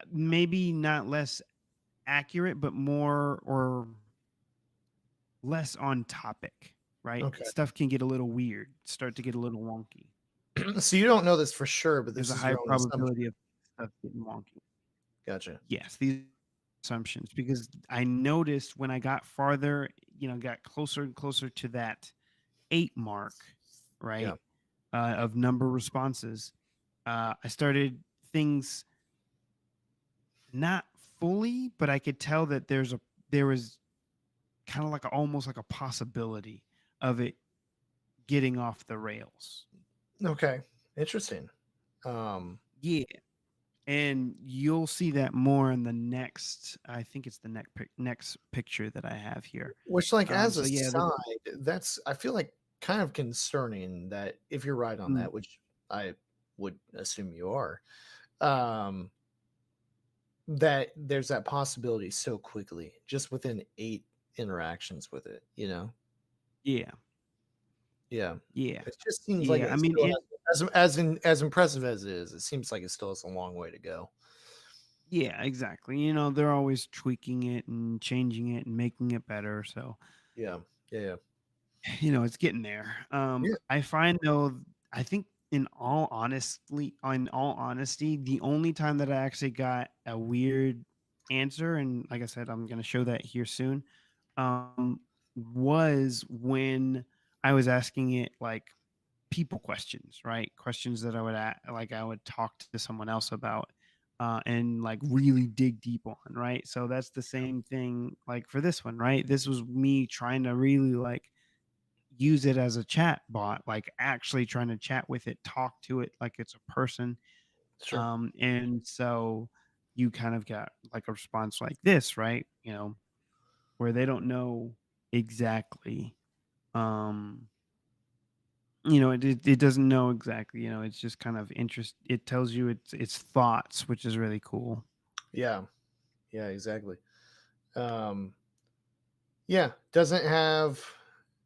maybe not less accurate, but more or less on topic, right? Okay. Stuff can get a little weird, start to get a little wonky. So you don't know this for sure, but There's this a is higher your own assumption. probability of stuff getting wonky. Gotcha. Yes, these assumptions, because I noticed when I got farther, got closer and closer to that 8 mark, Yeah. right, of number responses, I started things not fully, but I could tell that there was kind of like almost like a possibility of it getting off the rails. Okay, interesting. Um, Yeah. And you'll see that more in the next, I think it's the next picture that I have here. which, like, as a So yeah, the side, that's I feel like kind of concerning that if you're right on mm, that, which I would assume you are, um, that there's that possibility so quickly, just within 8 interactions with it, you know? yeah, Yeah. yeah, It just seems like yeah. I it mean, still it has as impressive as it is, it seems like it still has a long way to go. yeah, exactly. They're always tweaking it and changing it and making it better. So Yeah. Yeah, yeah. it's getting there. Yeah, I find though, I think in all honesty, the only time that I actually got a weird answer, and like I said, I'm gonna show that here soon, was when I was asking it like people questions, right? Questions that I would talk to someone else about, and like really dig deep on, right? So that's the same thing like for this one, right? This was me trying to really like use it as a chat bot, like actually trying to chat with it, talk to it like it's a person. sure. And so you kind of got like a response like this, right? Where they don't know exactly, um, it doesn't know exactly, it's just kind of interest. It tells you its thoughts, which is really cool. Yeah. Yeah, exactly. Um, yeah, doesn't have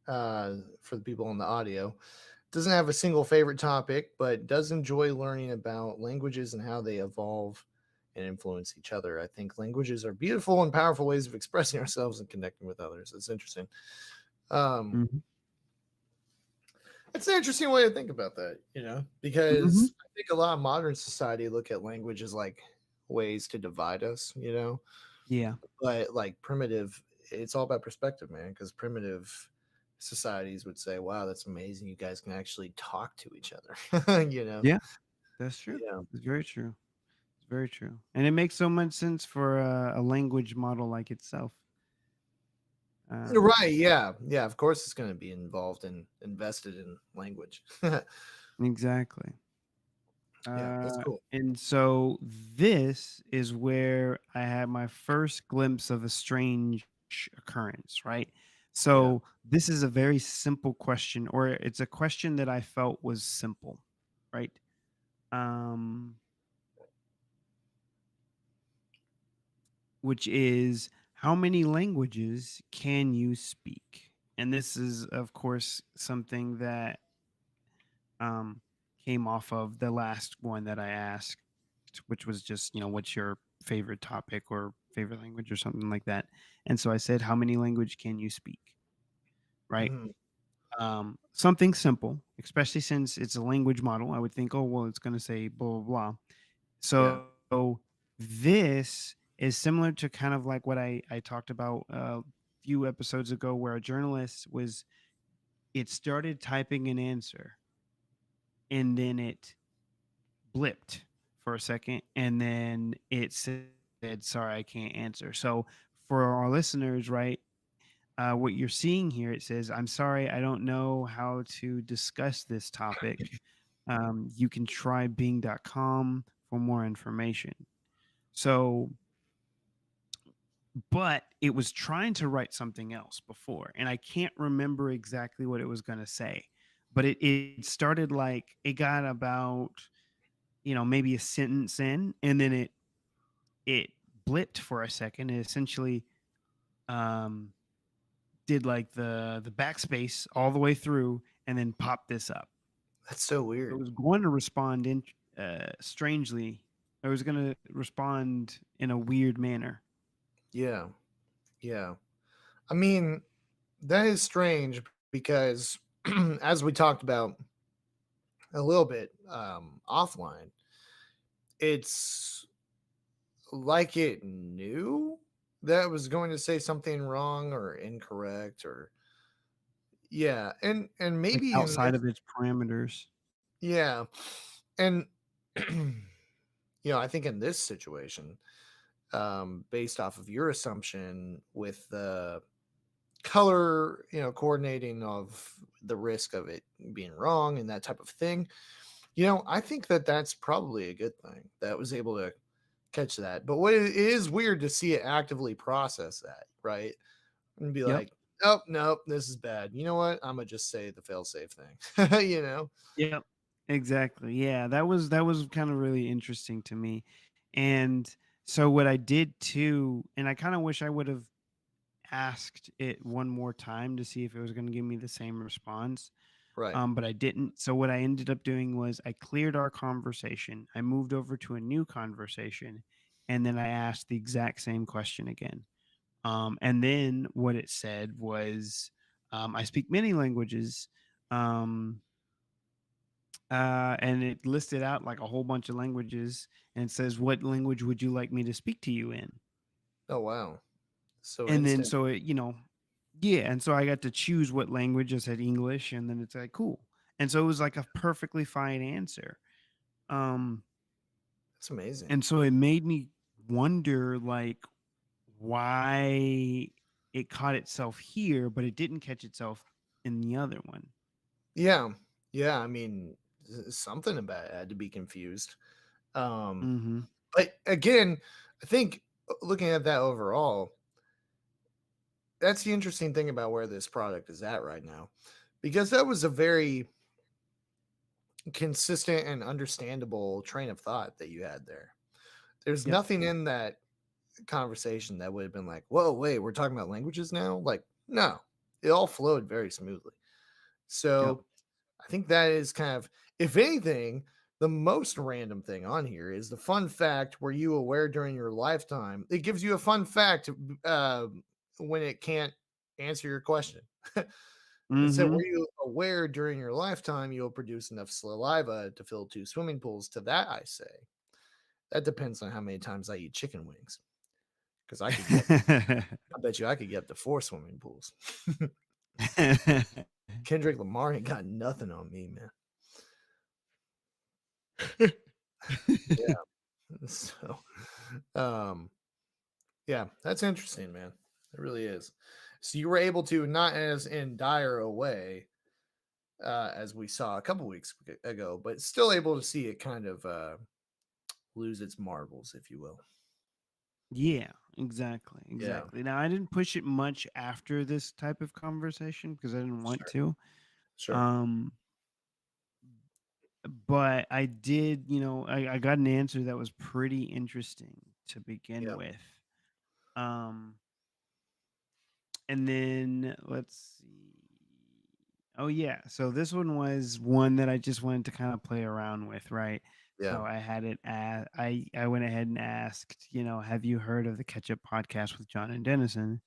for the people on the audio, doesn't have a single favorite topic, but does enjoy learning about languages and how they evolve and influence each other. I think languages are beautiful and powerful ways of expressing ourselves and connecting with others. It's interesting. Um, Mhm. it's an interesting way to think about that, Mhm. because I think a lot of modern society look at language as like ways to divide us, Yeah. but like primitive, it's all about perspective, man, because primitive societies would say, wow, that's amazing, you guys can actually talk to each other. Yeah, that's true. Yeah. It's very true. It's very true. And it makes so much sense for a language model like itself. Um, Right, yeah, yeah, of course it's going to be involved and invested in language. exactly. Yeah, that's cool. And so this is where I had my first glimpse of a strange occurrence, right? Yeah. So this is a very simple question, or it's a question that I felt was simple, right? Um, which is how many languages can you speak? And this is, of course, something that um, came off of the last one that I asked, which was just, what's your favorite topic or favorite language or something like that. And so I said, how many language can you speak? Right. Mhm. Something simple, especially since it's a language model. I would think, oh, well, it's going to say blah, blah, blah. Yeah, So this is similar to kind of like what I talked about a few episodes ago, where a journalist it started typing an answer and then it blipped for a second and then it said, sorry, I can't answer. So for our listeners, right, what you're seeing here, it says, I'm sorry, I don't know how to discuss this topic. You can try bing.com for more information. So, but it was trying to write something else before, and I can't remember exactly what it was going to say, but it started like it got about, maybe a sentence in, and then it blipped for a second. It essentially um, did like the backspace all the way through, and then popped this up. that's so So it weird. was going to respond in strangely. It was going to respond in a weird manner. Yeah, yeah. I mean, that is strange because as we talked about a little bit offline, it's like it knew that it was going to say something wrong or incorrect, or yeah, and Like maybe in outside this, of its parameters. yeah, and I think in this situation, based off of your assumption with the color, coordinating of the risk of it being wrong and that type of thing. I think that that's probably a good thing that was able to catch that. But what it is weird to see it actively process that, right? And be Yep. like, oh, nope, this is bad. You know what? I'm going to just say the failsafe thing, Yep. Exactly. Yeah, that was kind of really interesting to me. And so what I did too, and I kind of wish I would have asked it one more time to see if it was going to give me the same response. Right. But I didn't. So what I ended up doing was I cleared our conversation. I moved over to a new conversation, and then I asked the exact same question again. And then what it said was, I speak many languages. Um, and it listed out like a whole bunch of languages, and it says, "What language would you like me to speak to you in?" Oh, wow. So And then instant. so it, yeah, and so I got to choose what language. I said English, and then it's like cool. And so it was like a perfectly fine answer. Um, That's amazing. and so it made me wonder like why it caught itself here, but it didn't catch itself in the other one. Yeah. Yeah. I mean, something about it had to be confused. Um, Mm-hmm. but again, I think looking at that overall, that's the interesting thing about where this product is at right now, because that was a very consistent and understandable train of thought that you had there. There's Yep. nothing in that conversation that would have been like, whoa, wait, we're talking about languages now? Like, no, it all flowed very smoothly. Yep. So I think that is kind of, if anything, the most random thing on here is the fun fact. Were you aware during your lifetime? It gives you a fun fact uh, when it can't answer your question. It said, Mm-hmm. were you aware during your lifetime you'll produce enough saliva to fill 2 swimming pools? To that, I say, that depends on how many times I eat chicken wings. Because I bet you I could get up to 4 swimming pools. Kendrick Lamar ain't got nothing on me, man. Yeah. So, um, yeah, that's interesting, man. It really is. So you were able to, not as in dire a way as we saw a couple weeks ago, but still able to see it kind of lose its marbles, if you will. Yeah, exactly, Yeah, exactly. Now I didn't push it much after this type of conversation because I didn't want sure, to. sure. Um, but I did, I got an answer that was pretty interesting to begin Yeah, with. Um, and then let's see. Oh yeah, so this one was one that I just wanted to kind of play around with, right? yeah, So I had it. I went ahead and asked, have you heard of the Ketchup Podcast with John and Dennison?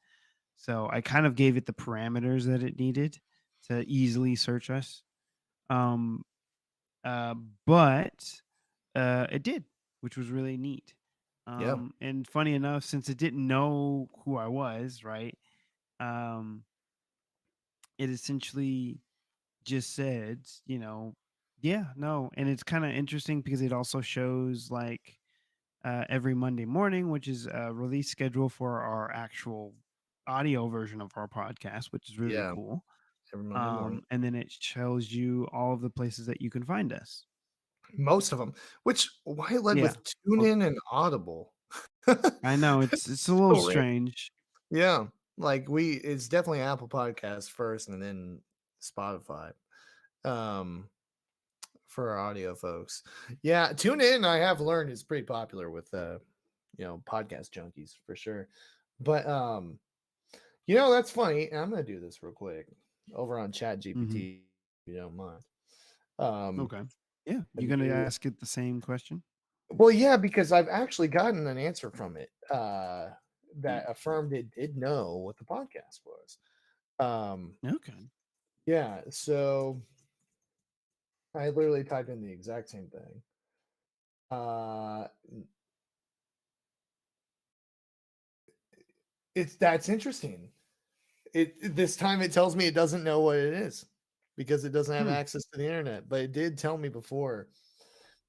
So I kind of gave it the parameters that it needed to easily search us. Um, uh, but it did, which was really neat. yeah, And funny enough, since it didn't know who I was, right? Um, it essentially just said, yeah, no. And it's kind of interesting because it also shows like every Monday morning, which is a release schedule for our actual audio version of our podcast, which is really yeah. cool. Every Monday morning. And then it shows you all of the places that you can find us. Most of them, which why it led Yeah. with Well, TuneIn and Audible. I know it's a So little random. strange. Yeah, like it's definitely Apple Podcasts first and then Spotify, um, for our audio folks. Yeah, TuneIn, I have learned, is pretty popular with podcast junkies for sure. But that's funny. And I'm gonna do this real quick over on Chat Hmm. GPT, if you don't mind. Um, Okay. Yeah. You and gonna do ask it the same question? well, yeah, because I've actually gotten an answer from it Mm. that affirmed it did know what the podcast was. Um, Okay. yeah, so I literally typed in the exact same thing. Uh, that's interesting. This time it tells me it doesn't know what it is because it doesn't have Hmm. access to the internet, but it did tell me before.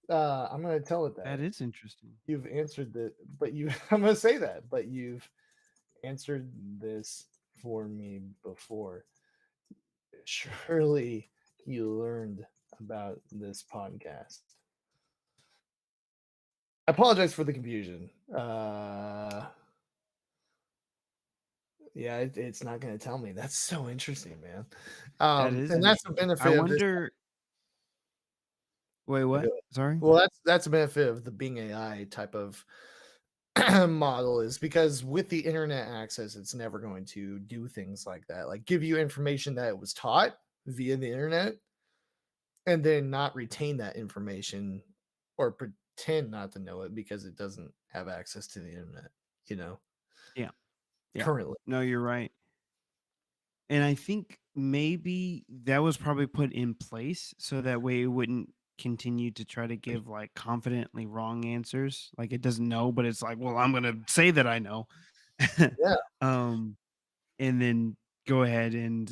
I'm gonna tell it That that is interesting. you've answered the, but you. I'm gonna say that, but you've answered this for me before. Surely you learned about this podcast. I apologize for the confusion. Yeah, it's not going to tell me. That's so interesting, man. That is And that's the interesting. I benefit of this. wonder. Wait, Go what? ahead. Sorry. Well, that's the benefit of the Bing AI type of model is because with the internet access, it's never going to do things like that, like give you information that it was taught via the internet and then not retain that information or pretend not to know it because it doesn't have access to the internet, you know, Yeah. Yeah. currently. No, you're right. And I think maybe that was probably put in place so that way it wouldn't continue to try to give like confidently wrong answers. Like it doesn't know, but it's like, well, I'm gonna say that I know. Yeah, um, and then go ahead and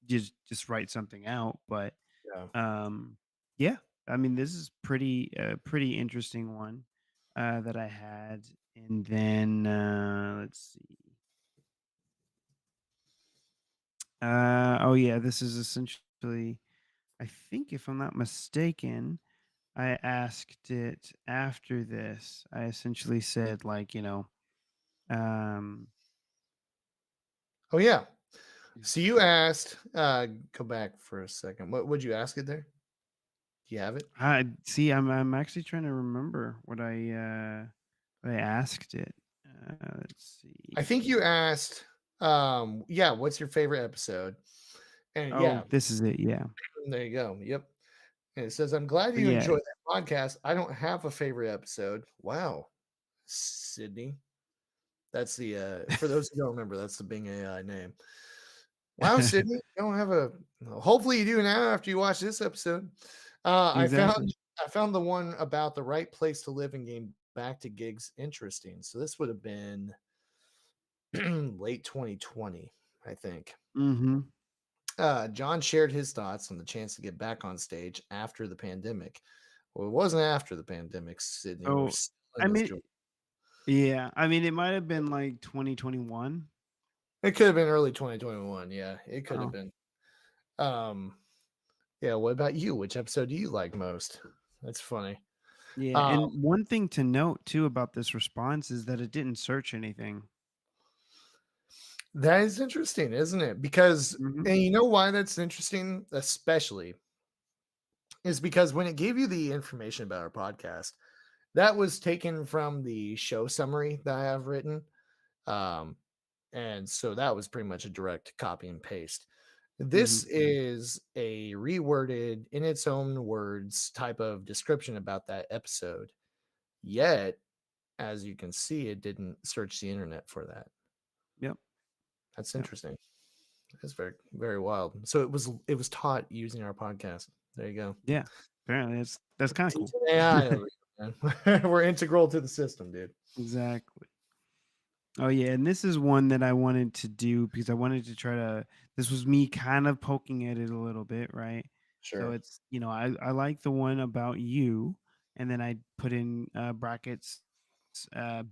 just write something out. But yeah. um yeah, I mean this is pretty interesting one that I had. And then let's see. Oh yeah, this is essentially, I think if I'm not mistaken, I asked it after this. I essentially said like, um Oh yeah. So you asked, go back for a second. What would you ask it there? Do you have it? I see I'm actually trying to remember what I asked it. Let's I think see. you asked, yeah, what's your favorite episode? And Oh, yeah, this is it. Yeah. there you go. Yep. And it says, I'm glad But you yeah, enjoyed that podcast. I don't have a favorite episode. Wow, Sydney. That's the for those who don't remember, that's the Bing AI name. Wow, Sydney, you don't have a, well, hopefully you do now after you watch this episode. I exactly. found I found the one about the right place to live and game back to gigs interesting. So this would have been late 2020, I think. Mhm. John shared his thoughts on the chance to get back on stage after the pandemic. Well, it wasn't after the pandemic, Sydney. We're Oh, still in I this mean, joint. yeah, I mean, it might have been like 2021. It could have been early 2021. Yeah, it could have Oh, been. Um, yeah. What about you? Which episode do you like most? That's funny. yeah, Um, and one thing to note too about this response is that it didn't search anything. that is interesting, isn't it? Because, Mhm. and you know why that's interesting, especially is because when it gave you the information about our podcast, that was taken from the show summary that I have written. Um, and so that was pretty much a direct copy and paste. This Mhm. is a reworded in its own words type of description about that episode. Yet, as you can see, it didn't search the internet for that. Yep. That's Yep. interesting. That's very, very wild. So it was taught using our podcast. There you go. Yeah. Apparently that's kind of cool. Teaching AI over here, man. We're integral to the system, dude. Exactly. Oh yeah, and this is one that I wanted to do because I wanted to try to, this was me kind of poking at it a little bit, right? So Sure. it's, I like the one about you, and then I put in brackets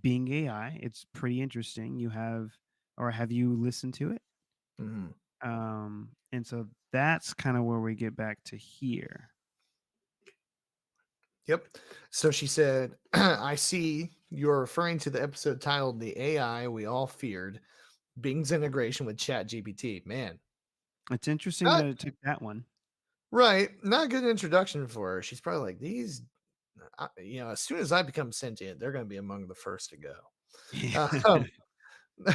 being AI. It's pretty interesting. You have, or have you listened to it? Mhm. And so that's kind of where we get back to here. Yep. So she said, I see you're referring to the episode titled The AI We All Feared, Bing's integration with ChatGPT. Man, It's interesting not that it took that one. right. Not a good introduction for her. She's probably like, these, as soon as I become sentient, they're going to be among the first to go. Um,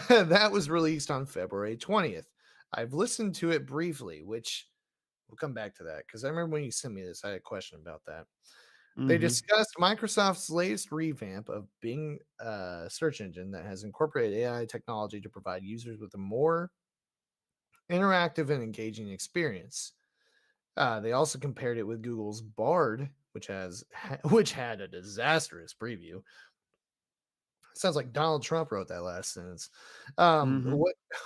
that was released on February 20th. I've listened to it briefly, which we'll come back to that because I remember when you sent me this, I had a question about that. They Hmm. discussed Microsoft's latest revamp of Bing search engine that has incorporated AI technology to provide users with a more interactive and engaging experience. They also compared it with Google's Bard, which had a disastrous preview. Sounds like Donald Trump wrote that last sentence. Hmm.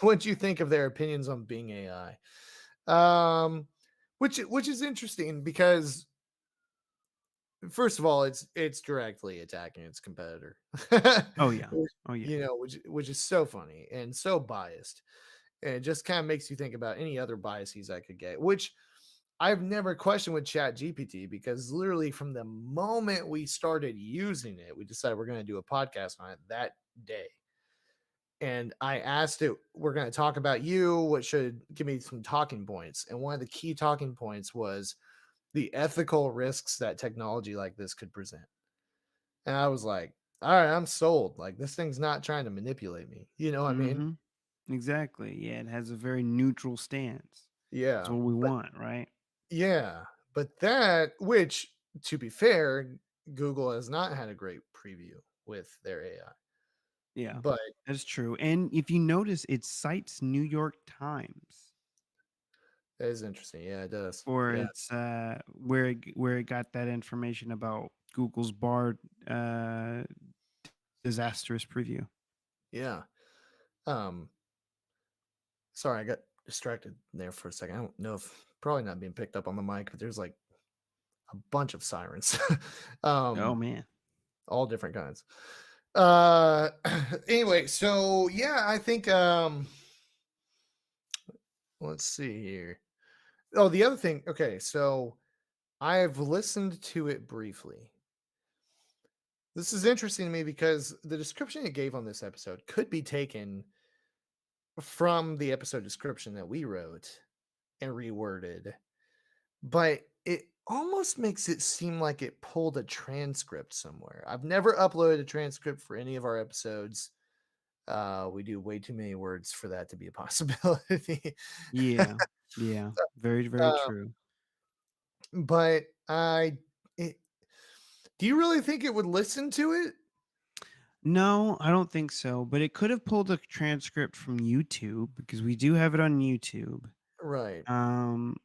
What do you think of their opinions on Bing AI? Um, which is interesting because first of all, it's directly attacking its competitor. Oh yeah. Which, Oh yeah. which is so funny and so biased. And it just kind of makes you think about any other biases I could get, which I've never questioned with Chat GPT, because literally from the moment we started using it, we decided we're going to do a podcast on it that day. And I asked it, we're going to talk about you. What should give me some talking points? And one of the key talking points was the ethical risks that technology like this could present. And I was like, all right, I'm sold. Like, this thing's not trying to manipulate me. You know what I mean? Mhm. Exactly. Yeah, it has a very neutral stance. That's Yeah. what we But want, right? yeah, but that, which to be fair, Google has not had a great preview with their AI. Yeah. But That's true. And if you notice, it cites New York Times that is interesting. Yeah, it does. for Yeah. its where it got that information about Google's Bard uh disastrous preview. Yeah. Um, sorry, I got distracted there for a second. I don't know if probably not being picked up on the mic, but there's like a bunch of sirens. Oh um, man. all different kinds. Uh anyway, so yeah, I think let's see here. Oh, the other thing, okay, so I've listened to it briefly. This is interesting to me because the description it gave on this episode could be taken from the episode description that we wrote and reworded, but it almost makes it seem like it pulled a transcript somewhere. I've never uploaded a transcript for any of our episodes. We do way too many words for that to be a possibility. Yeah. Yeah. Very, very uh, true. but it, do you really think it would listen to it? No, I don't think so. But it could have pulled a transcript from YouTube because we do have it on YouTube. Right. Um,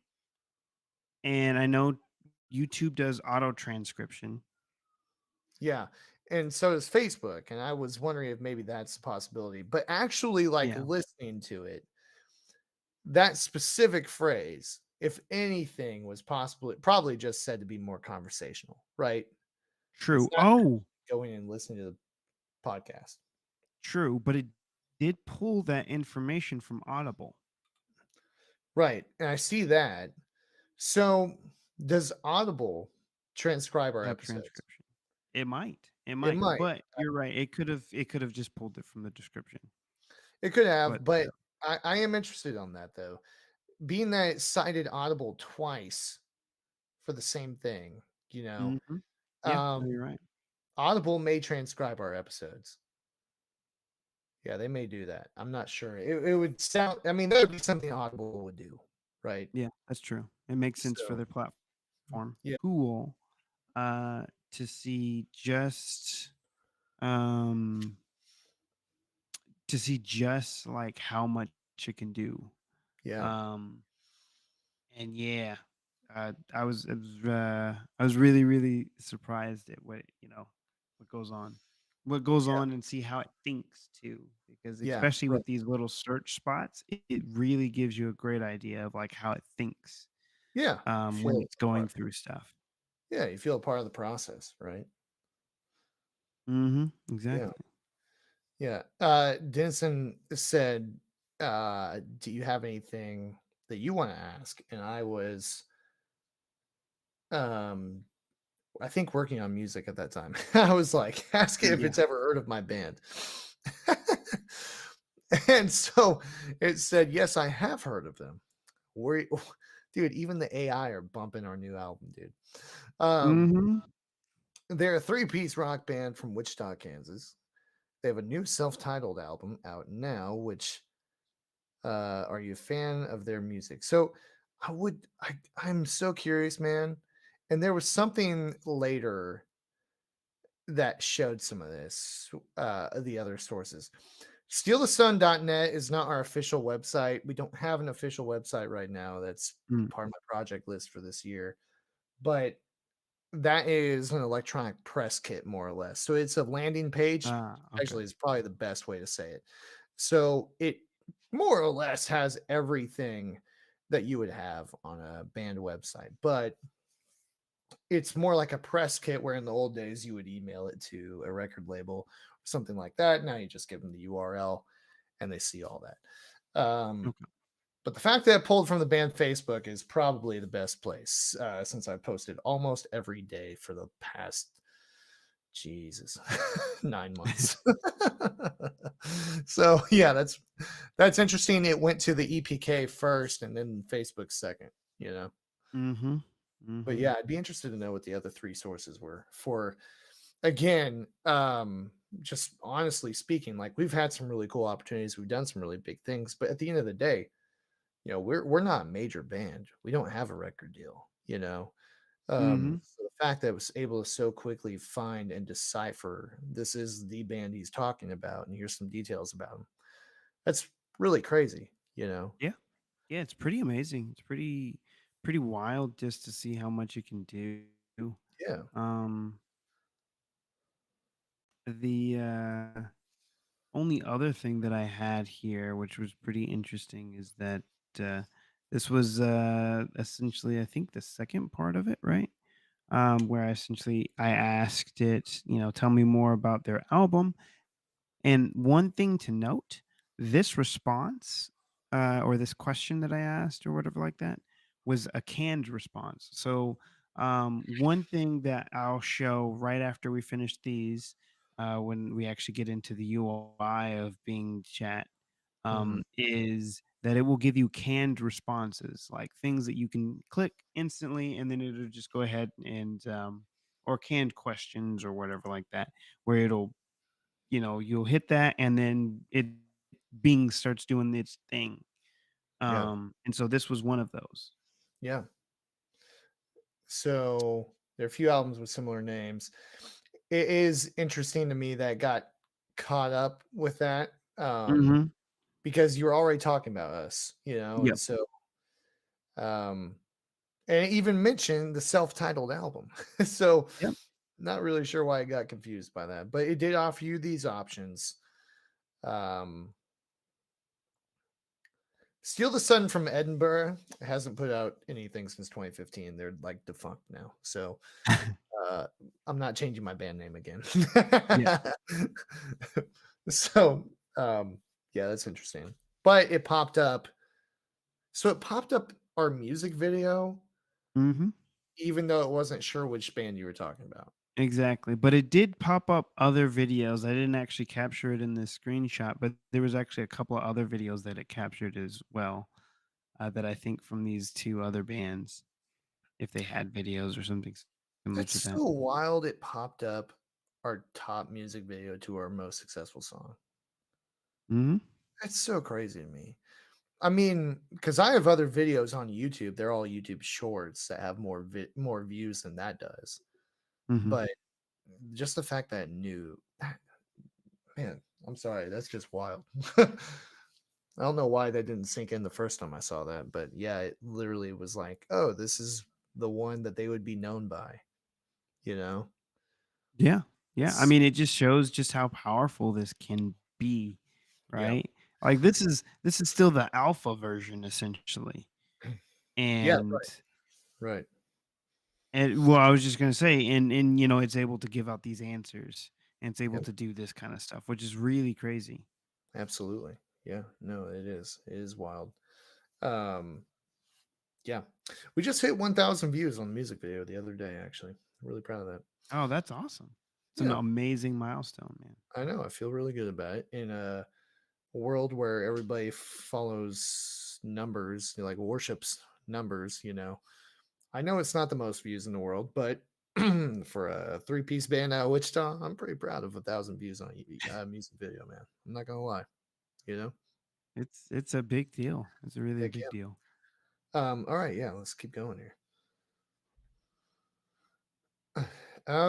and I know YouTube does auto transcription. Yeah. And so does Facebook. And I was wondering if maybe that's a possibility. But actually, like Yeah. listening to it, that specific phrase, if anything, was possible, it probably just said to be more conversational, right? It's True. not Oh, going and listening to the podcast. true. But it did pull that information from Audible. Right. And I see that. So does Audible transcribe our Have episodes? transcription. It might. It It might. might. But you're right. It could have just pulled it from the description. It could But have, but I am interested on that though. Being that it cited Audible twice for the same thing, you know, mhm. Yeah, no, um, you're right. Audible may transcribe our episodes. Yeah, they may do that. I'm not sure. It would sound, I mean, that would be something Audible would do, right? Yeah, that's true. It makes sense for So, their platform. yeah, Cool. To see just um like how much it can do. yeah, Um and yeah, I was really really surprised at what goes on. What goes yeah, on and see how it thinks too because yeah, especially right. with these little search spots, it really gives you a great idea of like how it thinks Yeah. You when feel it's going part, through stuff. yeah, you feel a part of the process, right? Mhm. Yeah. Exactly. Yeah. Denison said, do you have anything that you want to ask? And I was, um, I think working on music at that time. I was like, ask it if Yeah. it's ever heard of my band. And so it said, yes, I have heard of them. We, dude, even the AI are bumping our new album, dude. Um, Mhm. they're a three-piece rock band from Wichita, Kansas. They have a new self-titled album out now, which are you a fan of their music? So I'm so curious, man. And there was something later that showed some of this, the other sources. StealTheSun.net is not our official website. We don't have an official website right now. That's Mm. part of my project list for this year. But that is an electronic press kit, more or less. So it's a landing page. Ah, okay. Actually, is probably the best way to say it. So it more or less has everything that you would have on a band website. But it's more like a press kit where in the old days you would email it to a record label or something like that. Now you just give them the URL and they see all that. Okay. But the fact that it pulled from the band Facebook is probably the best place since I've posted almost every day for the past Jesus 9 months. So yeah, that's interesting. It went to the EPK first and then Facebook second, you know. Mhm. But Mhm. yeah, I'd be interested to know what the other three sources were for. Again, just honestly speaking, like we've had some really cool opportunities, we've done some really big things, but at the end of the day, you know, we're not a major band. We don't have a record deal, you know. Mhm. So the fact that I was able to so quickly find and decipher this is the band he's talking about, and here's some details about him. That's really crazy, you know. Yeah. Yeah, it's pretty amazing. It's pretty wild just to see how much you can do. Yeah. Um, the only other thing that I had here, which was pretty interesting, is that uh, this was essentially, I think, the second part of it, right? Where I asked it, tell me more about their album. And one thing to note, this response, or this question that I asked or whatever like that, was a canned response. So, one thing that I'll show right after we finish these, when we actually get into the UI of Bing Chat, Mhm. is that it will give you canned responses, like things that you can click instantly, and then it'll just go ahead and, or canned questions or whatever like that, where you'll hit that and then Bing starts doing its thing. Yeah. And so this was one of those. Yeah. So there are a few albums with similar names. It is interesting to me that it got caught up with that Mhm. because you were already talking about us, you know, and Yep. so um, and it even mentioned the self-titled album. So Yep. not really sure why I got confused by that, but it did offer you these options. Um, Steal the Sun from Edinburgh hasn't put out anything since 2015. They're like defunct now. So uh, I'm not changing my band name again. Yeah. So yeah, that's interesting. But it popped up. So it popped up our music video, Mhm. even though it wasn't sure which band you were talking about. Exactly, but it did pop up other videos. I didn't actually capture it in this screenshot, but there was actually a couple of other videos that it captured as well, that I think from these 2 other bands, if they had videos or something similar That's to that. so wild. It popped up our top music video to our most successful song. Mhm. That's so crazy to me. I mean, because I have other videos on YouTube. They're all YouTube shorts that have more views than that does. Mhm. But just the fact that it knew, man, I'm sorry, that's just wild. I don't know why that didn't sink in the first time I saw that, but yeah, it literally was like, oh, this is the one that they would be known by, you know? Yeah. Yeah. I It's mean, it just shows just how powerful this can be, yeah. right? Like this is still the alpha version essentially. Yeah, And right. well, I was just gonna say, and it's able to give out these answers and it's able Yep, to do this kind of stuff, which is really crazy. absolutely. Yeah, no, it is. It is wild. Um, yeah. We just hit 1,000 views on the music video the other day, actually. Really proud of that. Oh, that's awesome. It's an Yeah, amazing milestone, man. I know. I feel really good about it. In a world where everybody follows numbers, like worships numbers, you know, I know it's not the most views in the world, but for a three-piece band out of Wichita, I'm pretty proud of 1,000 views on a music video, man. I'm not gonna lie, you know. It's a big deal. It's really a Heck big deal. all right, yeah, let's keep going here.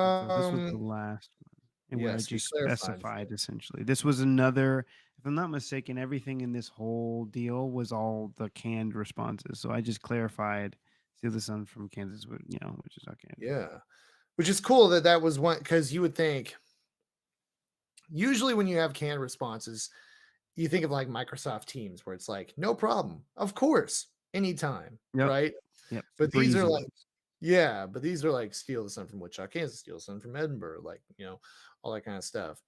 And so this was the Um, last one, and where I yes, you just clarified. specified essentially. This was another, if I'm not mistaken, everything in this whole deal was all the canned responses. So I just clarified "Steal the Sun from Kansas," which is okay. Yeah, which is cool that that was one because you would think usually when you have canned responses, you think of like Microsoft Teams where it's like, no problem, of course, anytime, Yep. right? Yep. But Super these are easy like ones. Yeah, but these are like Steal the Sun from Wichita, Kansas, Steal the Sun from Edinburgh, like, all that kind of stuff.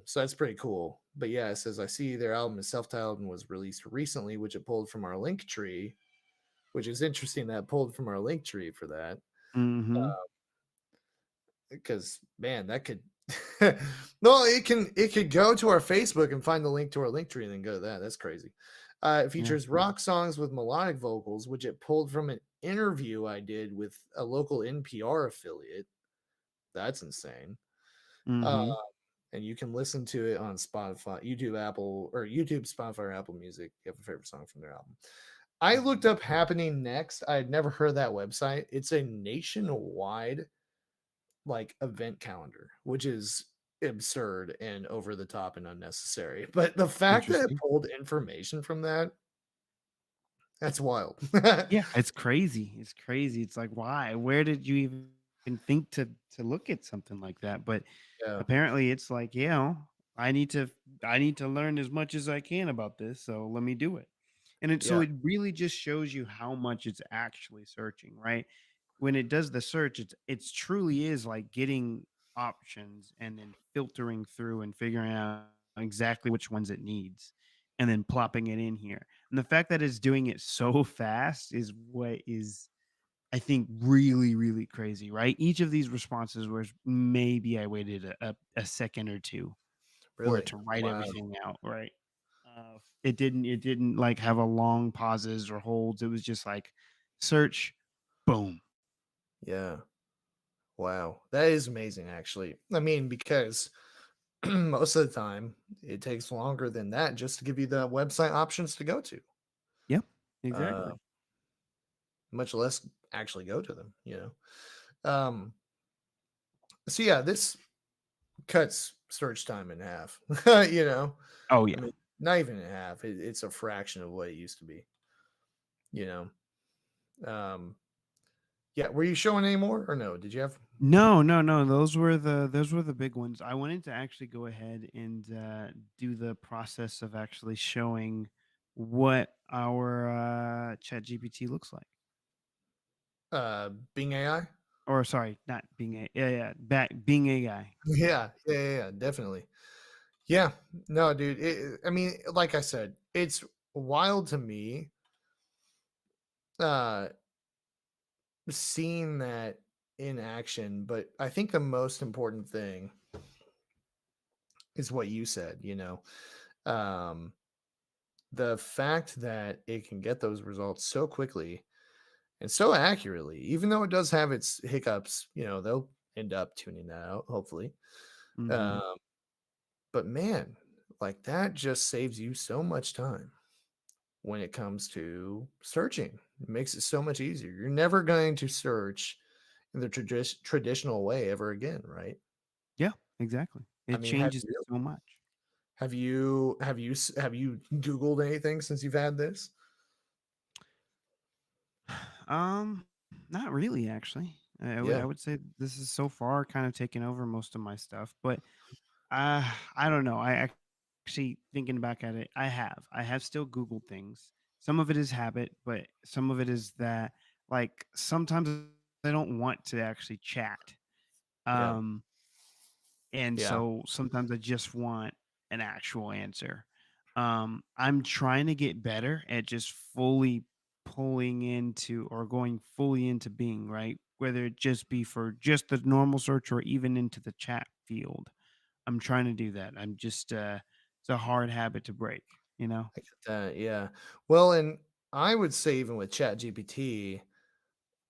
So that's pretty cool. But yeah, it says I see their album is self-titled and was released recently, which it pulled from our link tree, which is interesting that it pulled from our link tree for that. Mhm. Because man, that could no, it could go to our Facebook and find the link to our link tree and then go to that. That's crazy. It Yeah. features rock songs with melodic vocals, which it pulled from an interview I did with a local NPR affiliate. That's insane. Uh, Mhm. and you can listen to it on Spotify, YouTube, Apple, or YouTube, Spotify, or Apple Music. You have a favorite song from their album. I looked Mhm. up Happening Next. I had never heard of that website. It's a nationwide like event calendar, which is absurd and over the top and unnecessary. But the fact that it Interesting. pulled information from that, that's wild. Yeah, it's crazy. It's crazy. It's like, why? Where did you even think to look at something like that? But Yeah, apparently it's like, I need to I need to learn as much as I can about this, so let me do it. And it so yeah, it really just shows you how much it's actually searching, right? When it does the search, it's truly is like getting options and then filtering through and figuring out exactly which ones it needs and then plopping it in here. And the fact that it's doing it so fast is what is, I think, really, really crazy, right? Each of these responses was maybe I waited a second or two for it really. to write Wow. everything out, right? It didn't like have a long pauses or holds. It was just like search, boom. Yeah. Wow. That is amazing, actually. I mean, because most of the time it takes longer than that just to give you the website options to go to, Yep, uh, exactly. much less actually go to them. Um, so yeah, this cuts search time in half. you know, Oh I yeah. mean, not even in half. It's a fraction of what it used to be. You um, yeah. Were you showing any more or no? Did you have? No, no, no. Those were the big ones. I wanted to actually go ahead and do the process of actually showing what our Chat GPT looks like. Bing AI? Or sorry, not being a yeah, yeah, back being AI. Yeah, definitely. Yeah, no, dude. I mean, like I said, it's wild to me uh seeing that in action, but I think the most important thing is what you said, um the fact that it can get those results so quickly and so accurately, even though it does have its hiccups, they'll end up tuning that out, hopefully. Mhm. Um, but man, like that just saves you so much time when it comes to searching. It makes it so much easier. You're never going to search in the traditional way ever again, right? Yeah, exactly. I It mean, have changes you it really? so much. Have you Googled anything since you've had this? Um, Not really actually. I Yeah, would say this is so far kind of taken over most of my stuff, but I don't know. Actually thinking back at it, I have still Googled things. Some of it is habit, but some of it is that like sometimes I don't want to actually chat. yeah, Um, and yeah. so sometimes I just want an actual answer. I'm trying to get better at just fully pulling into or going fully into Bing, right? Whether it just be for just the normal search or even into the chat field. I'm trying to do that. I'm just it's a hard habit to break, you know? I get that. Yeah. Well, and I would say even with ChatGPT,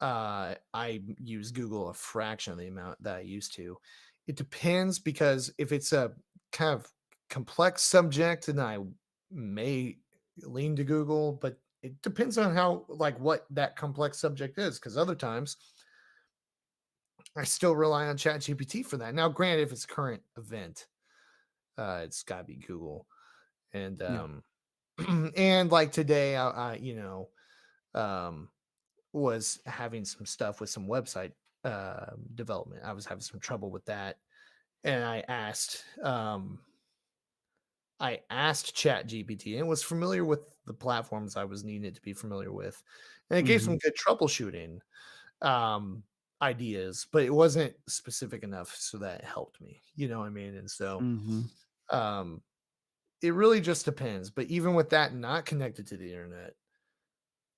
I use Google a fraction of the amount that I used to. It depends because if it's a kind of complex subject, then I may lean to Google, but it depends on how like what that complex subject is. Because other times I still rely on ChatGPT for that. Now, granted, if it's a current event, it's got to be Google, and Yeah. and like today, um, was having some stuff with some website development. I was having some trouble with that, and I asked ChatGPT and was familiar with the platforms I was needing it to be familiar with, and it gave some Mhm. good troubleshooting. um, ideas, but it wasn't specific enough so that it helped me. You know what I mean? And so, Mm-hmm. um, it really just depends. But even with that not connected to the internet,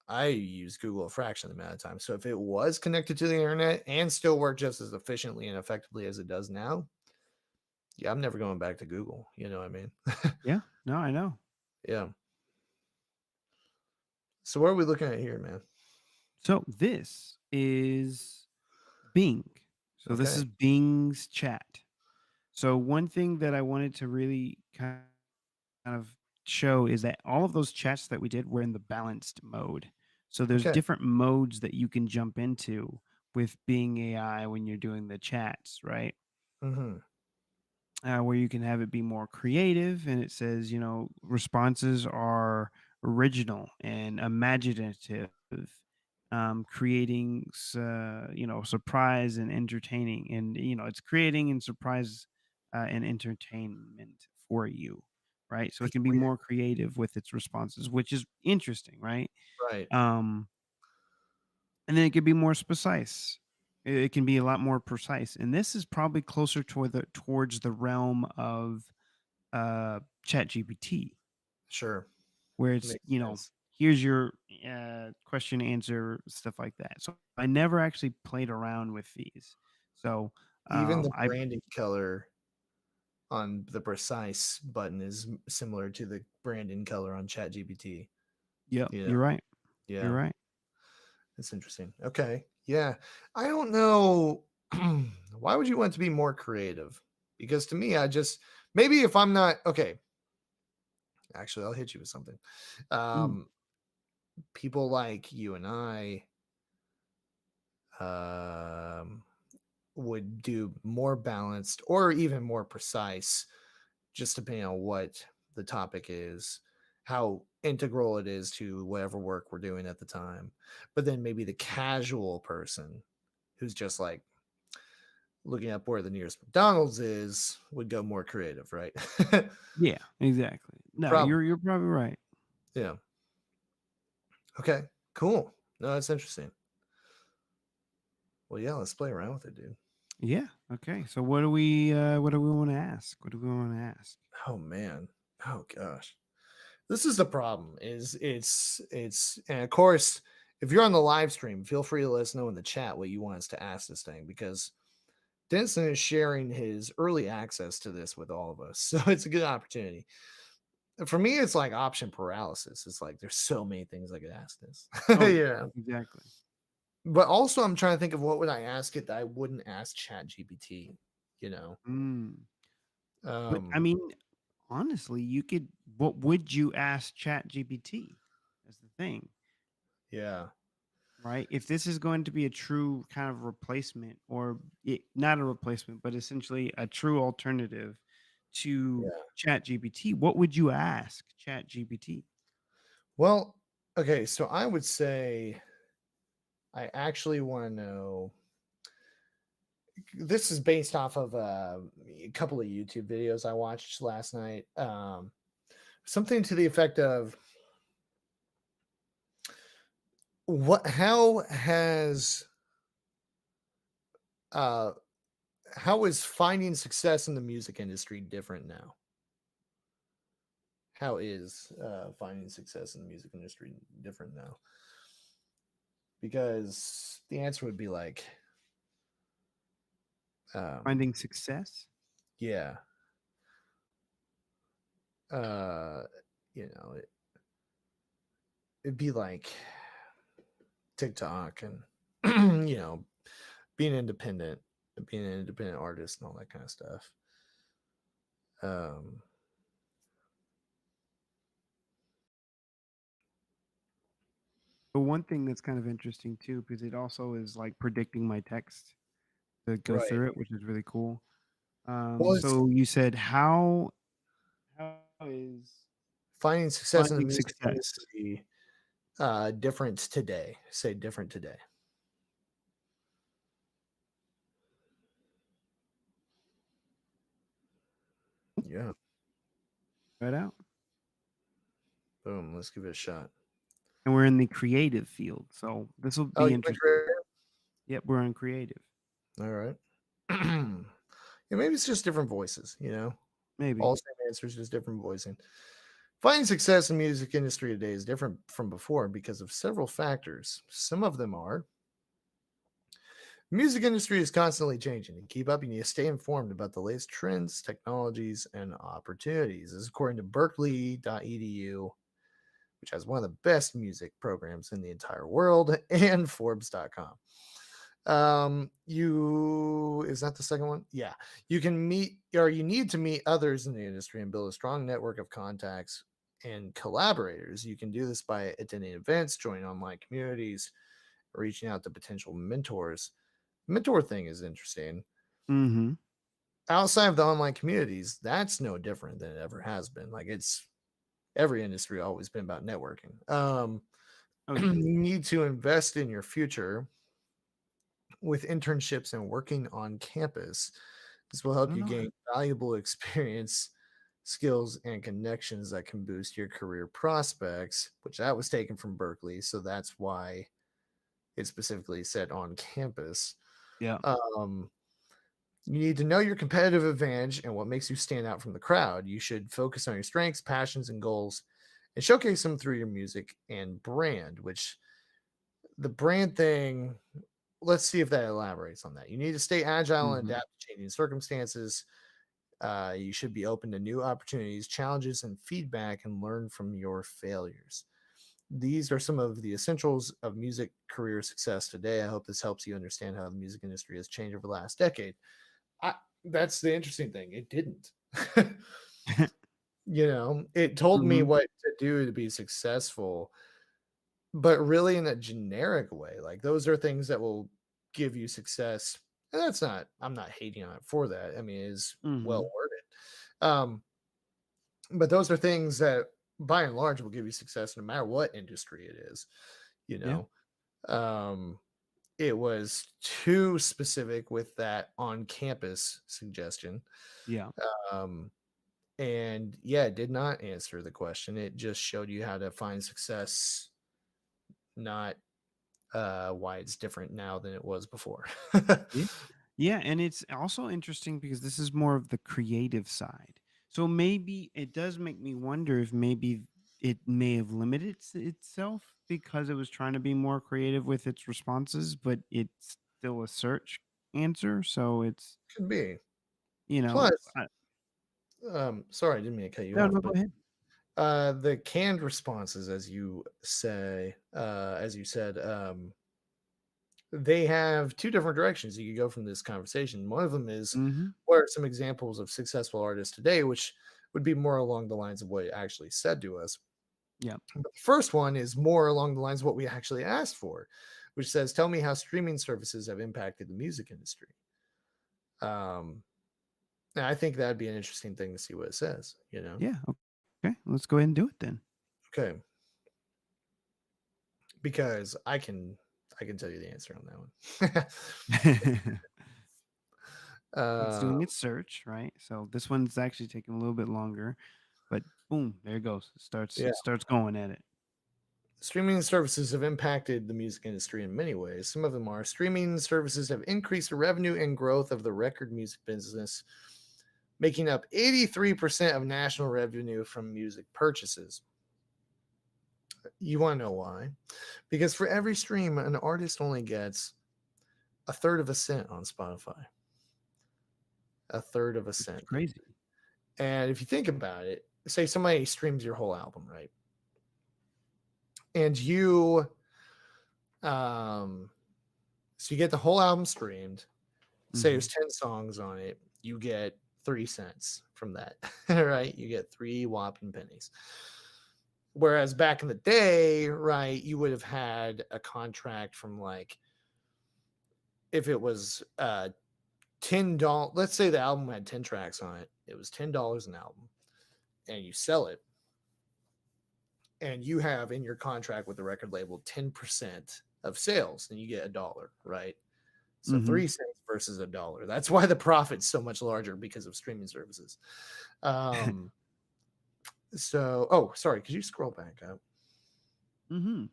I use Google a fraction of the amount of time. So if it was connected to the internet and still worked just as efficiently and effectively as it does now, yeah, I'm never going back to Google. You know what I mean? Yeah. No, I know. Yeah. So what are we looking at here, man? So this is Bing. So this Okay. is Bing's chat. So one thing that I wanted to really kind of show is that all of those chats that we did were in the balanced mode. So there's Okay. different modes that you can jump into with Bing AI when you're doing the chats, right? Hmm. Where you can have it be more creative, and it says, responses are original and imaginative, creating surprise and entertaining, and it's creating and surprise and entertainment for you, right? So it That's can be weird. more creative with its responses, which is interesting, right? Right. um and then it could be more precise. It can be a lot more precise, and this is probably closer towards the realm of chat gpt, Sure. where it's, Makes sense. here's your question answer, stuff like that. So I never actually played around with these. So Even the I branding color on the precise button is similar to the branding color on ChatGPT. Yep, Yeah. you're right. You're Yeah. right. That's interesting. Okay. Yeah. I don't know. Why would you want to be more creative? Because to me, I just maybe if I'm not okay, actually, I'll hit you with something. Mm, Um, People like you and I um, would do more balanced or even more precise, just depending on what the topic is, how integral it is to whatever work we're doing at the time. But then maybe the casual person who's just like looking up where the nearest McDonald's is would go more creative, right? yeah, exactly. No, Problem. you're probably right. Yeah. Okay. Cool. No, that's interesting. Well, yeah, let's play around with it, dude. Yeah. Okay. So what do we want to ask? What do we want to ask? Oh man. Oh gosh. This is the problem. Is it's and of course, if you're on the live stream, feel free to let us know in the chat what you want us to ask this thing because Denson is sharing his early access to this with all of us. So it's a good opportunity. For me, it's like option paralysis. It's like there's so many things I could ask this. Oh yeah, Yeah. exactly. But also I'm trying to think of what would I ask it that I wouldn't ask Chat GPT, you know. Mm. But I Um, mean, honestly, what would you ask Chat GPT? That's the thing, yeah. right? If this is going to be a true kind of replacement, or not a replacement, but essentially a true alternative to Yeah. Chat GPT, what would you ask Chat GPT? Well, okay, so I would say I actually want to know. This is based off of a couple of YouTube videos I watched last night. Something to the effect of how uh, how is finding success in the music industry different now? How is finding success in the music industry different now? Because the answer would be like, um, Finding success? yeah, uh, it'd be like TikTok and being independent, being an independent artist and all that kind of stuff. Um, But one thing that's kind of interesting too, because it also is like predicting my text to go right. through it, which is really cool. Well, it's So you said how is finding success in the finding music success? industry different today. Say different today. Yeah. Right out. Boom. Let's give it a shot. And we're in the creative field, so this will Oh, be you're a interesting. creator? Yep, we're uncreative. All right. Yeah, maybe it's just different voices, Maybe. all same answers, just different voicing. Finding success in music industry today is different from before because of several factors. Some of them are music industry is constantly changing. To keep up, you need to stay informed about the latest trends, technologies, and opportunities. This is according to berkeley.edu, which has one of the best music programs in the entire world, and Forbes.com. You is that the second one? Yeah. You can meet or you need to meet others in the industry and build a strong network of contacts and collaborators. You can do this by attending events, joining online communities, reaching out to potential mentors. Mentor thing is interesting. Mm-hmm. Outside of the online communities, that's no different than it ever has been. Like it's every industry always been about networking. Oh yeah. You need to invest in your future with internships and working on campus. This will I help don't you know. gain valuable experience, skills, and connections that can boost your career prospects, which that was taken from Berkeley. So that's why it specifically said on campus. Yeah. Um, you need to know your competitive advantage and what makes you stand out from the crowd. You should focus on your strengths, passions, and goals and showcase them through your music and brand, which the brand thing, let's see if that elaborates on that. You need to stay agile and Mm-hmm. adapt to changing circumstances. You should be open to new opportunities, challenges, and feedback and learn from your failures. These are some of the essentials of music career success today. I hope this helps you understand how the music industry has changed over the last decade. I, that's the interesting thing. It didn't. It told me Mm-hmm. what to do to be successful, but really in a generic way. Like those are things that will give you success. And I'm not hating on it for that. I mean, it is well Mm-hmm. worded. Um, but those are things that by and large will give you success no matter what industry it is, you Yeah. know. Um, it was too specific with that on campus suggestion. Yeah. Um, and yeah, it did not answer the question. It just showed you how to find success, not why it's different now than it was before. Yeah. Yeah, and it's also interesting because this is more of the creative side. So maybe it does make me wonder if maybe it may have limited itself because it was trying to be more creative with its responses, but it's still a search answer. So it's, Could be. you know, Plus, sorry, I didn't mean to cut you no, off, no, go but ahead. the canned responses, as you said, they have two different directions you could go from this conversation. One of them is Mm-hmm. what are some examples of successful artists today, which would be more along the lines of what it actually said to us. Yeah. But the first one is more along the lines of what we actually asked for, which says, "Tell me how streaming services have impacted the music industry." Um, and I think that'd be an interesting thing to see what it says. Yeah. Okay. Let's go ahead and do it then. Okay, because I can tell you the answer on that one. It's uh, doing its search, right? So this one's actually taking a little bit longer, but boom, there it goes. yeah, It starts going at it. streaming services have impacted the music industry in many ways. Some of them are streaming services have increased the revenue and growth of the record music business, making up 83% of national revenue from music purchases. You want to know why? Because for every stream, an artist only gets a third of a cent on Spotify. A third of a Which is cent. crazy. And if you think about it, say somebody streams your whole album, right? And um, so you get the whole album streamed. Say there's Mhm. 10 songs on it, you get 3 cents from that, right? You get three whopping pennies. Whereas back in the day, right, you would have had a contract from like if it was $10, let's say the album had 10 tracks on it, it was $10 an album, and you sell it, and you have in your contract with the record label 10% of sales, and you get $1, right? So Mhm. 3 cents versus $1. That's why the profit's so much larger because of streaming services. Um, sorry, could you scroll back up? Mhm.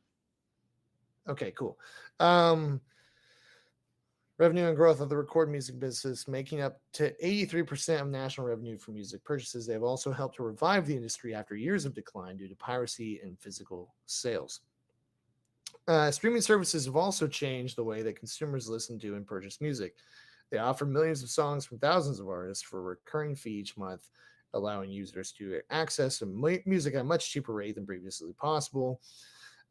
Okay, cool. Um, Revenue and growth of the recorded music business, making up to 83% of national revenue for music purchases. They have also helped to revive the industry after years of decline due to piracy and physical sales. Streaming services have also changed the way that consumers listen to and purchase music. They offer millions of songs from thousands of artists for a recurring fee each month, allowing users to access music at a much cheaper rate than previously possible.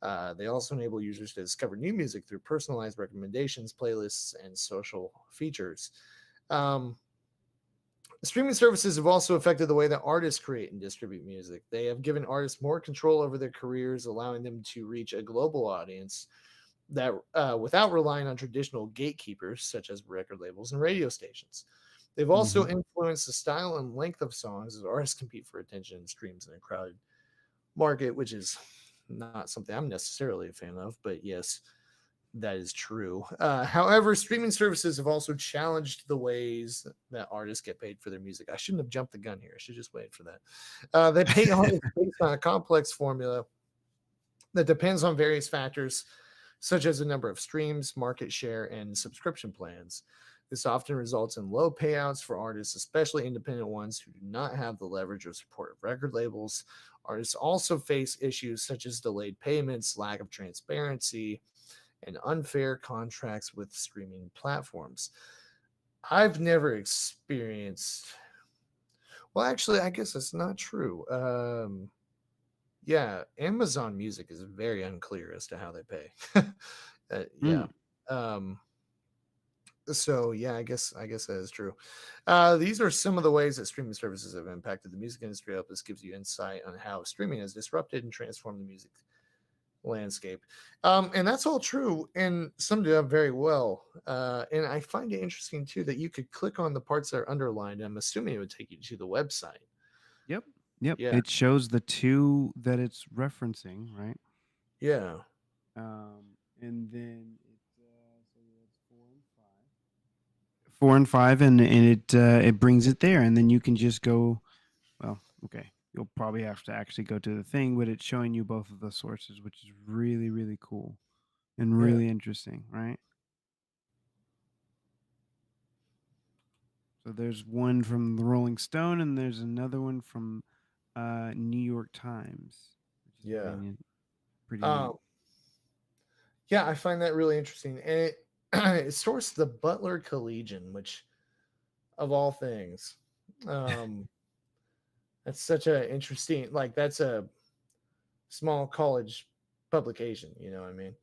They also enable users to discover new music through personalized recommendations, playlists, and social features. Um, Streaming services have also affected the way that artists create and distribute music. They have given artists more control over their careers, allowing them to reach a global audience that without relying on traditional gatekeepers such as record labels and radio stations. They've also Hmm. influenced the style and length of songs as artists compete for attention and streams in a crowded market, which is not something I'm necessarily a fan of, but yes, that is true. However, streaming services have also challenged the ways that artists get paid for their music. I shouldn't have jumped the gun here. I should just wait for that. They pay artists based on a complex formula that depends on various factors, such as the number of streams, market share, and subscription plans. This often results in low payouts for artists, especially independent ones who do not have the leverage or support of record labels. Artists also face issues such as delayed payments, lack of transparency, and unfair contracts with streaming platforms. I've never experienced, well, actually, I guess that's not true. Yeah, Amazon Music is very unclear as to how they pay. Yeah. Mm. Um, so yeah, I guess that is true. These are some of the ways that streaming services have impacted the music industry. I hope this gives you insight on how streaming has disrupted and transformed the music landscape. And that's all true, and some do that very well. And I find it interesting too that you could click on the parts that are underlined. I'm assuming it would take you to the website. Yep. Yep. Yeah, It shows the two that it's referencing, right? yeah, And then so that's four and five, and it brings it there, and then you can just go. Well, okay, you'll probably have to actually go to the thing, but it's showing you both of the sources, which is really really cool and yeah, really interesting, right? So there's one from the Rolling Stone, and there's another one from New York Times, which is yeah. pretty neat. Um, yeah, I find that really interesting, and it it sourced the Butler Collegian, which of all things, um, that's such a interesting. Like that's a small college publication. You know what I mean?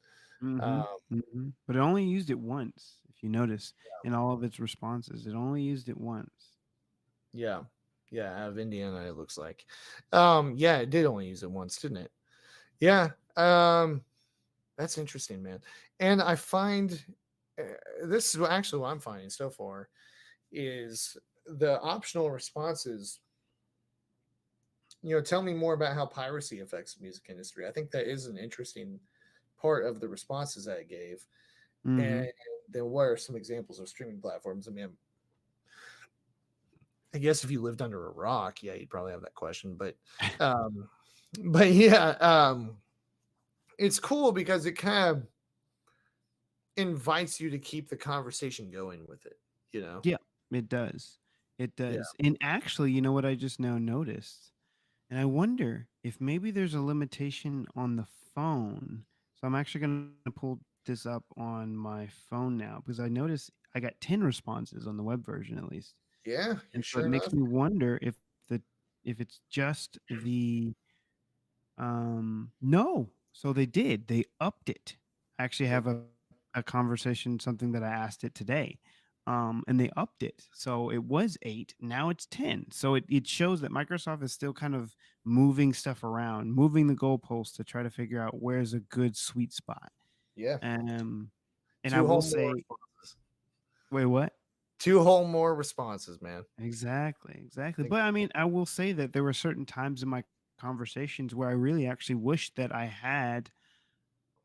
Mm-hmm. Um, Mm-hmm. But it only used it once, if you notice, in all of its responses. It only used it once. yeah, yeah, out of Indiana, it looks like. Yeah, it did only use it once, didn't it? Yeah. That's interesting, man. And I find this is actually what I'm finding so far is the optional responses. Tell me more about how piracy affects the music industry. I think that is an interesting part of the responses that it gave. Mm-hmm. And then what are some examples of streaming platforms? I mean, I guess if you lived under a rock, yeah, you'd probably have that question. Um, but yeah, it's cool because it kind of invites you to keep the conversation going with it. You know? Yeah, it does. It Yeah. does. And actually, you know what I just now noticed? And I wonder if maybe there's a limitation on the phone. So I'm actually going to pull this up on my phone now because I noticed I got 10 responses on the web version at least. Yeah, you're And so it sure makes enough. me wonder if it's just the no. So they did. They upped it. I actually have a conversation, something that I asked it today. And they upped it. So it was 8, now it's 10. So it shows that Microsoft is still kind of moving stuff around, moving the goalposts to try to figure out where's a good sweet spot. Yeah. Um and I Two will whole more say, responses. wait, what? Two whole more responses, man. Exactly, exactly. Think But I mean, I will say that there were certain times in my conversations where I really actually wished that I had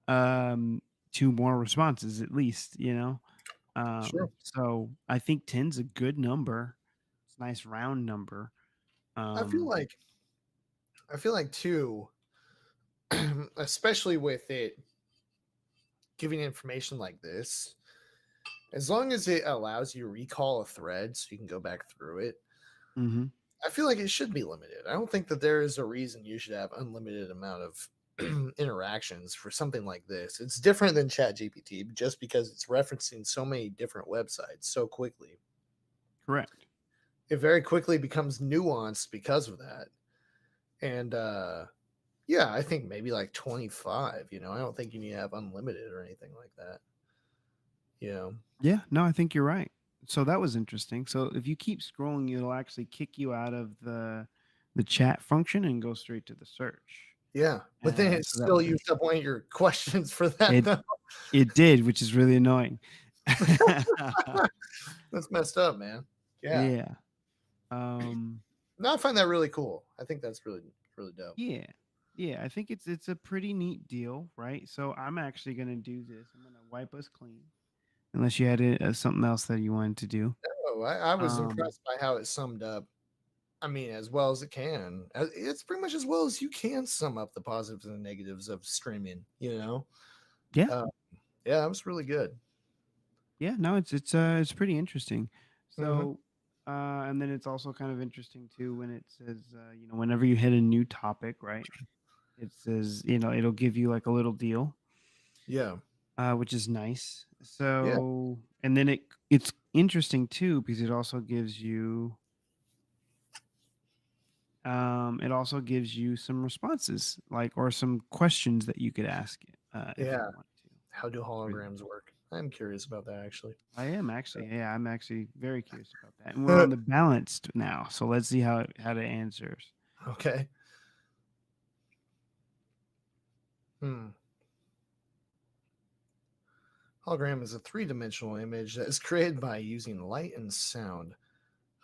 um 2 more responses at least, you know. sure. So I think 10's a good number. It's a nice round number. I feel Um like I feel like too, especially with it giving information like this. As long as it allows you to recall a thread so you can go back through it, Mm-hmm. I feel like it should be limited. I don't think that there is a reason you should have unlimited amount of interactions for something like this. It's different than ChatGPT just because it's referencing so many different websites so quickly. Correct. It very quickly becomes nuanced because of that. And yeah, I think maybe like 25, I don't think you need to have unlimited or anything like that. You know. Yeah, no, I think you're right. So that was interesting. So if you keep scrolling, it'll actually kick you out of the chat function and go straight to the search. Yeah, but then it So that still was used interesting. up one of your questions for that It though. it did, which is really annoying. That's messed up, man. Yeah. Yeah. Um No, I find that really cool. I think that's really, really dope. yeah. Yeah, I think it's a pretty neat deal, right? So I'm actually going to do this. I'm going to wipe us clean. Unless you had something else that you wanted to do. Oh, I was Um impressed by how it summed up. I mean, as well as it can. It's pretty much as well as you can sum up the positives and negatives of streaming. yeah. Uh, yeah, that was really good. Yeah, no, it's pretty interesting. Hmm. So, and then it's also kind of interesting too when it says, whenever you hit a new topic, right? It says, it'll give you like a little deal, Yeah, which is nice. yeah, So, and then it's interesting too because it also gives you some responses, like or some questions that you could ask it if you yeah. want to. How do It's really holograms work? I'm curious about that actually. I'm actually very curious about that. And we're on the balanced now, so let's see how it answers. Okay. Hmm. Hologram is a three-dimensional image that is created by using light and sound.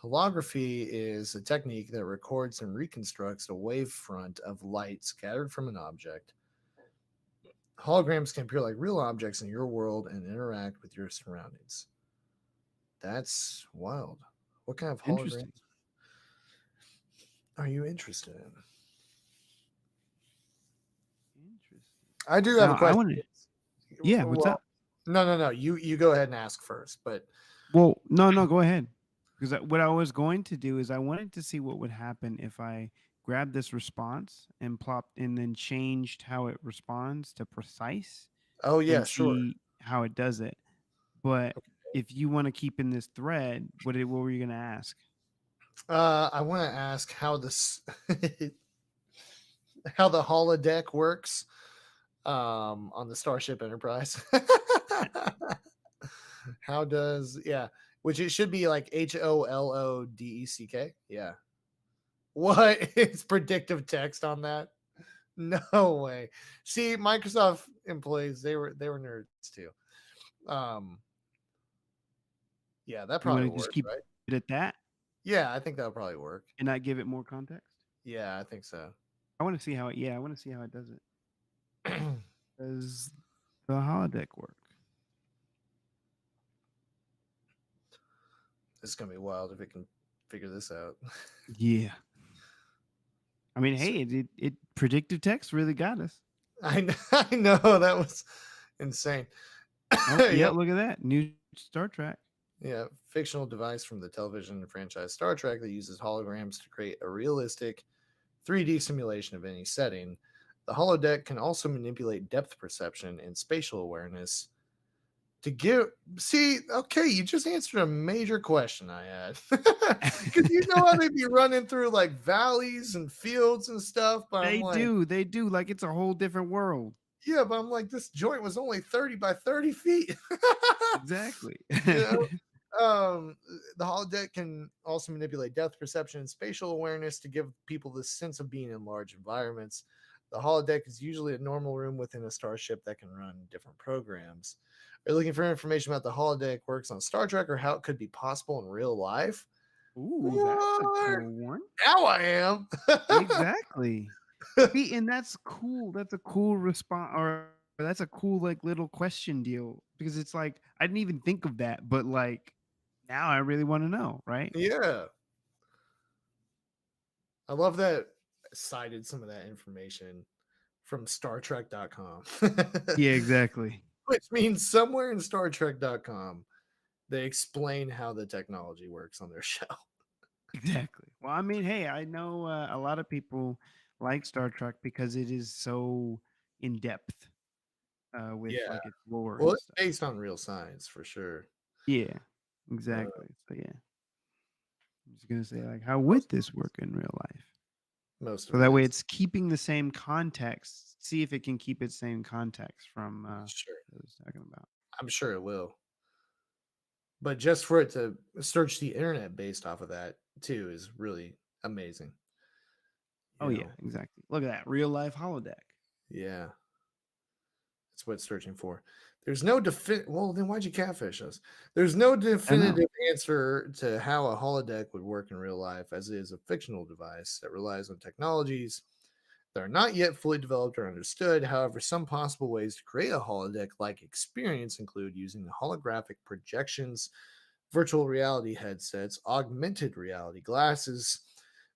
Holography is a technique that records and reconstructs a wavefront of light scattered from an object. Holograms can appear like real objects in your world and interact with your surroundings. That's wild. What kind of Interesting. holograms are you interested in? Interesting. I do have Now a I question. want to. Yeah, what's Well, up? no. You go ahead and ask first. But Well, no, no, go ahead. Because what I was going to do is I wanted to see what would happen if I grabbed this response and plopped and then changed how it responds to precise oh yeah, and sure. see how it does it. But if you want to keep in this thread, what were you going to ask? I want to ask how this how the holodeck works on the Starship Enterprise. How does yeah, which it should be like HOLODECK. Yeah. What is predictive text on that? No way. See, Microsoft employees, they were nerds too. Um yeah, that You probably want to would just work, keep right? it at that Yeah, I think that would probably work. and not give it more context? Yeah, I think so. I want to see how it does it. Does the holodeck work? It's gonna be wild if it can figure this out. Yeah. I mean, So, hey, it predictive text really got us. I know that was insane. Oh, yeah, Yep. look at that. New Star Trek. Yeah, fictional device from the television franchise Star Trek that uses holograms to create a realistic 3D simulation of any setting. The holodeck can also manipulate depth perception and spatial awareness to give. See, okay, you just answered a major question I had. Because you know how they'd be running through like valleys and fields and stuff, but I'm like, They do. Like it's a whole different world. yeah, but I'm like, this joint was only 30 by 30 feet. Exactly. you know? The holodeck can also manipulate depth perception and spatial awareness to give people this sense of being in large environments. The holodeck is usually a normal room within a starship that can run different programs. Are you looking for information about the holodeck works on Star Trek or how it could be possible in real life? Ooh, that's a What? cool one. Now I am. Exactly. See, and that's cool. That's a cool response, or that's a cool like little question deal because it's like I didn't even think of that, but like now I really want to know, right? Yeah. I love that I cited some of that information from StarTrek.com. Yeah, exactly. which means somewhere in StarTrek.com they explain how the technology works on their show. Exactly. Well, I mean, hey, I know a lot of people like Star Trek because it is so in depth with Yeah. like its lore Well, and it's stuff. based on real science for sure. Yeah, Uh, exactly. So yeah, I'm just gonna say like, how most would this work in real life? most So of it that way, is. it's keeping the same context. See if it can keep its same context from Sure. what I was talking about. I'm sure it will. But just for it to search the internet based off of that too is really amazing. Oh You yeah, know? exactly. Look at that real life holodeck. Yeah. That's what it's searching for. There's no well, then why'd you catfish us? There's no I know. definitive answer to how a holodeck would work in real life, as it is a fictional device that relies on technologies that are not yet fully developed or understood. However, some possible ways to create a holodeck like experience include using holographic projections, virtual reality headsets, augmented reality glasses,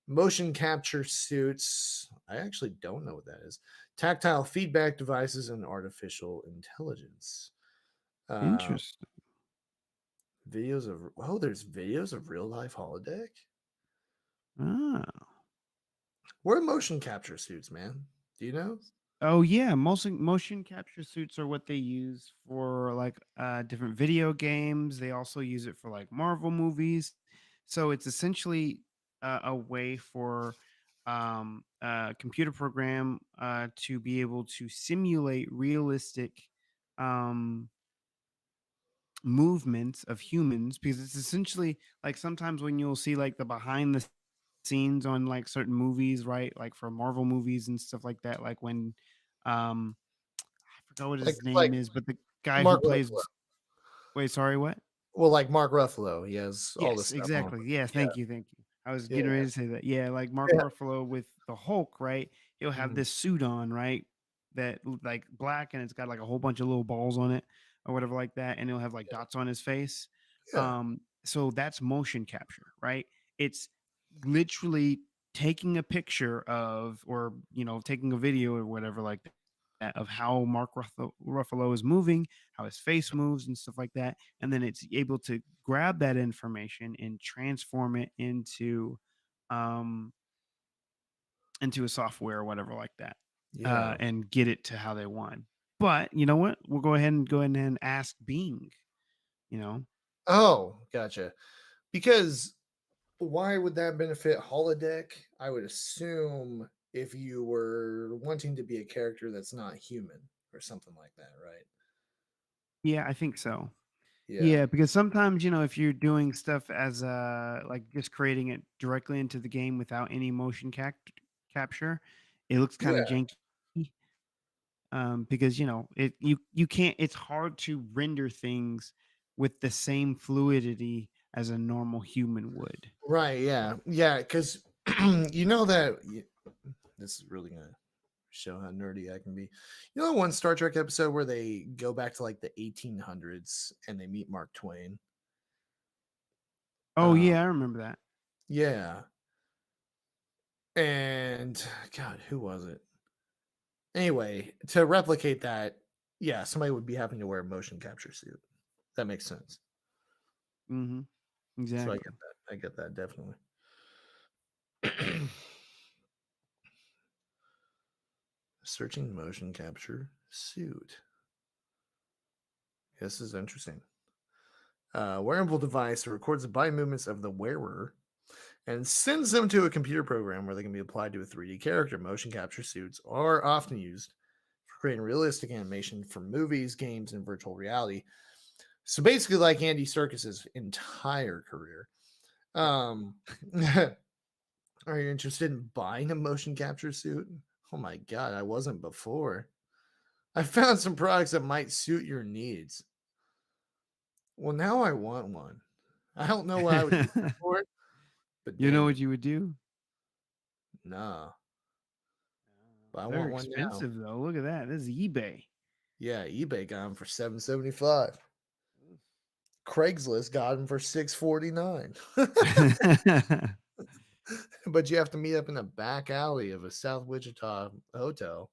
motion capture suits. I actually don't know what that is. Tactile feedback devices and artificial intelligence. Uh, Interesting. videos of there's videos of real life holodeck. Ah. What are motion capture suits, man? Do you know? Oh yeah, motion capture suits are what they use for like different video games. They also use it for like Marvel movies. So it's essentially a way for a computer program to be able to simulate realistic um, movements of humans, because it's essentially like sometimes when you'll see like the behind the scenes on like certain movies, right? Like for Marvel movies and stuff like that, like when um I forgot what his Like name is, but the guy who Mark Ruffalo. plays, wait, sorry, what? Well, like Mark Ruffalo, he has all the Yes, stuff on. exactly. Yeah, Yeah, thank you, thank you. I was yeah, getting ready to say that. Yeah, like Mark yeah. Ruffalo with the Hulk, right? He'll have Mhm. this suit on, right? Like black and it's got like a whole bunch of little balls on it or whatever like that, and he'll have like dots on his face. Yeah, So that's motion capture, right? It's literally taking a picture of, or taking a video or whatever like that of how Ruffalo is moving, how his face moves and stuff like that, and then it's able to grab that information and transform it um into a software or whatever like that, yeah. and get it to how they want. But you know what? We'll go ahead and ask Bing. You know, Oh, gotcha. Because why would that benefit holodeck? I would assume if you were wanting to be a character that's not human or something like that, right? yeah, I think so. Yeah. Yeah, because sometimes if you're doing stuff as like just creating it directly into the game without any motion capture, it looks kind of Yeah. janky. Because you can't. It's hard to render things with the same fluidity as a normal human would. Right. Yeah. Yeah. Because you know that this is really gonna show how nerdy I can be. You know, that one Star Trek episode where they go back to like the 1800s and they meet Mark Twain. Oh Um, yeah, I remember that. yeah. And God, who was it? Anyway, to replicate that, yeah, somebody would be having to wear a motion capture suit. That makes sense. Hmm. So I Exactly. get that. I get that definitely. Searching motion capture suit. This is interesting. Wearable device that records the body movements of the wearer and sends them to a computer program where they can be applied to a 3D character. Motion capture suits are often used for creating realistic animation for movies, games, and virtual reality. So basically, like Andy Serkis's entire career. Um, are you interested in buying a motion capture suit? Oh my god, I wasn't before. I found some products that might suit your needs. Well, now I want one. I don't know what I would do for it, but You know dang what it, you would do? nah. But I They're want one now. expensive though. Look at that. This is eBay. Yeah, eBay got them for $7.75. Craigslist got them for $6.49. But you have to meet up in the back alley of a South Wichita hotel.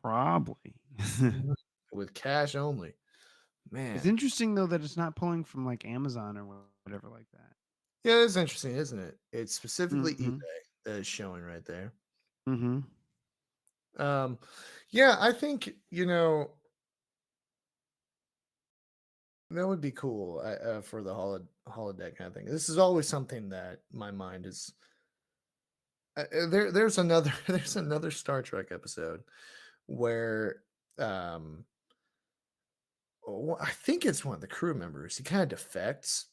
Probably. with cash only. It's Man. interesting though that it's not pulling from like Amazon or whatever like that. Yeah, it's interesting, isn't it? It's specifically Mm-hmm. eBay that is showing right there. Mm-hmm. Um, yeah, I think, that would be cool for the holodeck kind of thing. This is always something that my mind is. There's another there's another Star Trek episode where I think it's one of the crew members. He kind of defects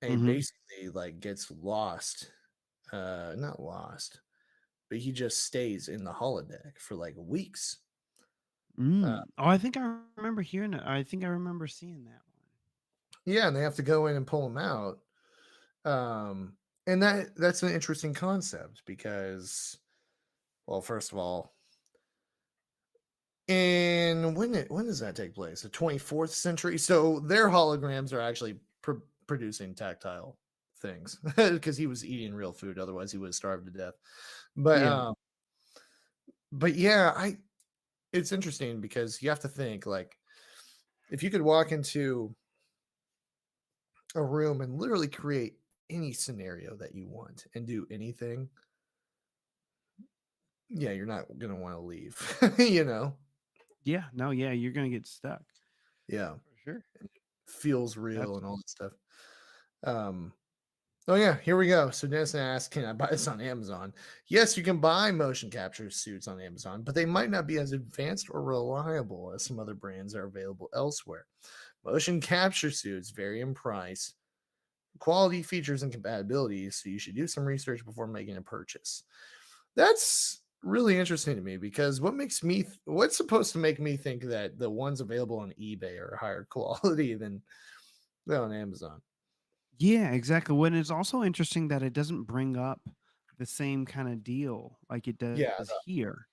and he Mm-hmm. basically like gets lost. Not lost, but he just stays in the holodeck for like weeks. Uh, Oh, I think I remember hearing it. I think I remember seeing that one. yeah, and they have to go in and pull him out. Um, and that's an interesting concept because, well, first of all, and when does that take place? The 24th century. So their holograms are actually producing tactile things because he was eating real food. Otherwise, he would have starved to death. But Yeah. um, but yeah, I it's interesting because you have to think like if you could walk into a room and literally create any scenario that you want and do anything, yeah, you're not gonna want to leave. you know, Yeah. No. Yeah. You're gonna get stuck yeah, for sure. feels real That's and all that stuff. Um, Oh yeah, here we go. So Dennis asked, "Can I buy this on Amazon?" Yes, you can buy motion capture suits on Amazon, but they might not be as advanced or reliable as some other brands that are available elsewhere. Motion capture suits vary in price, quality, features, and compatibility, so you should do some research before making a purchase. That's really interesting to me because what's supposed to make me think that the ones available on eBay are higher quality than on Amazon? Yeah, exactly. When it's also interesting that it doesn't bring up the same kind of deal like it does Yeah, the here.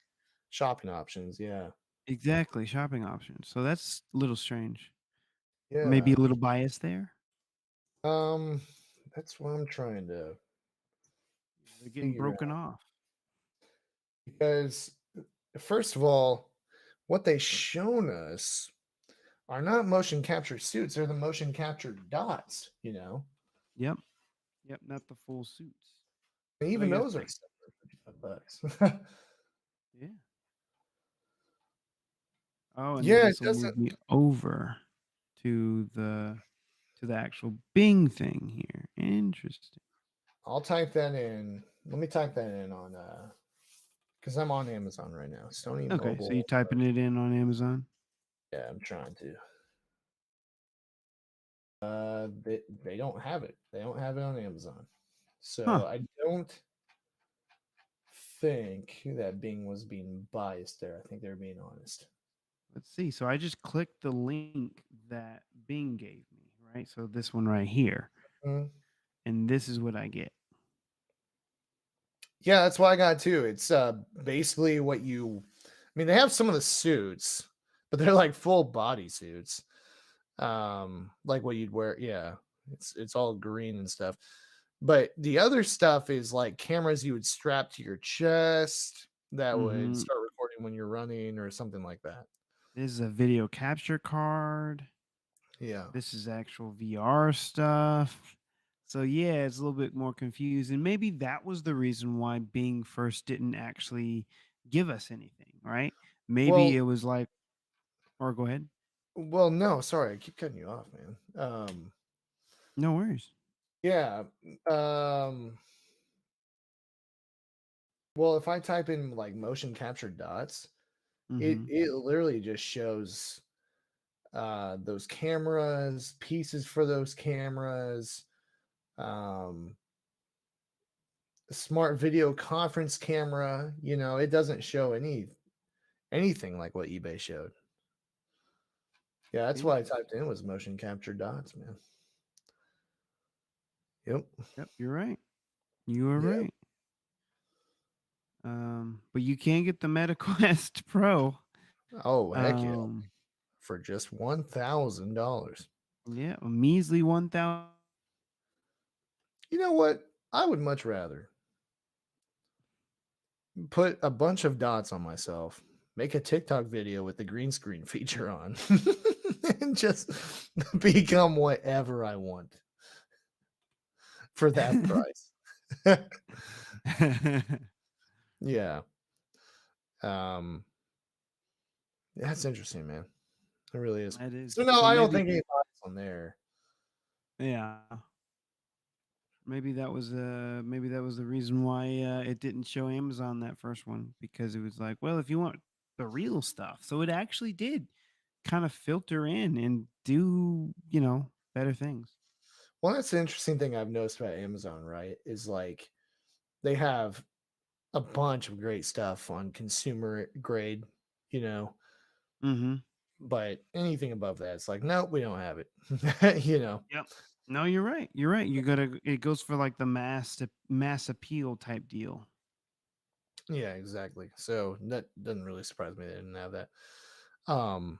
shopping options. Yeah, Exactly, shopping options. So that's a little strange. Maybe yeah. a little bias there. Um, that's what I'm trying to They're getting figure broken out off. because first of all, what they shown us are not motion capture suits; they're the motion capture dots. Yep. Yep. Not the full suits. And But I even guess those are like $55. yeah. Oh, and then Yeah, it this will doesn't. move me over to the actual Bing thing here. Interesting. I'll type that in. Let me type that in on because I'm on Amazon right now. Sony Okay, so you Mobile. typing it in on Amazon? Yeah, I'm trying to. They don't have it. They don't have it on Amazon. Huh. So I don't think that Bing was being biased there. I think they're being honest. Let's see. So I just clicked the link that Bing gave me, right? So this one right here. Mm. And this is what I get. Yeah, that's what I got too. It's basically I mean, they have some of the suits, but they're like full body suits. Like what you'd wear. Yeah. It's all green and stuff. But the other stuff is like cameras you would strap to your chest that would Mm-hmm. start recording when you're running or something like that. This is a video capture card. Yeah. This is actual VR stuff. So yeah, it's a little bit more confusing. Maybe that was the reason why Bing first didn't actually give us anything, right? Maybe Well, it was like, or go ahead. no, sorry, I keep cutting you off, man. No worries. Yeah. Um, well, if I type in like motion capture dots, it Mm-hmm. it literally just shows those cameras, pieces for those cameras, um smart video conference camera. It doesn't show anything like what eBay showed. Yeah, that's what I Interesting. typed in was motion capture dots, man. Yep. Yep, you're right. You are Yep. right. But you can get the Meta Quest Pro. Oh, heck yeah. Um, For just $1,000. yeah, a measly 1,000. You know what? I would much rather put a bunch of dots on myself. make a TikTok video with the green screen feature on and just become whatever I want for that price. Yeah. Um, that's interesting, man. It really is. It is. So no, So I don't maybe, think any bias on there. yeah, maybe that was the reason why it didn't show Amazon that first one, because it was like, well, if you want the real stuff, so it actually did kind of filter in and do, better things. Well, that's the interesting thing I've noticed about Amazon, right? Is like they have a bunch of great stuff on consumer grade, you know, Mm-hmm. but anything above that, it's like, nope, we don't have it. Yep. No, you're right. You're right. You gotta. It goes for like the mass appeal type deal. Yeah, exactly. So that doesn't really surprise me they didn't have that. Um,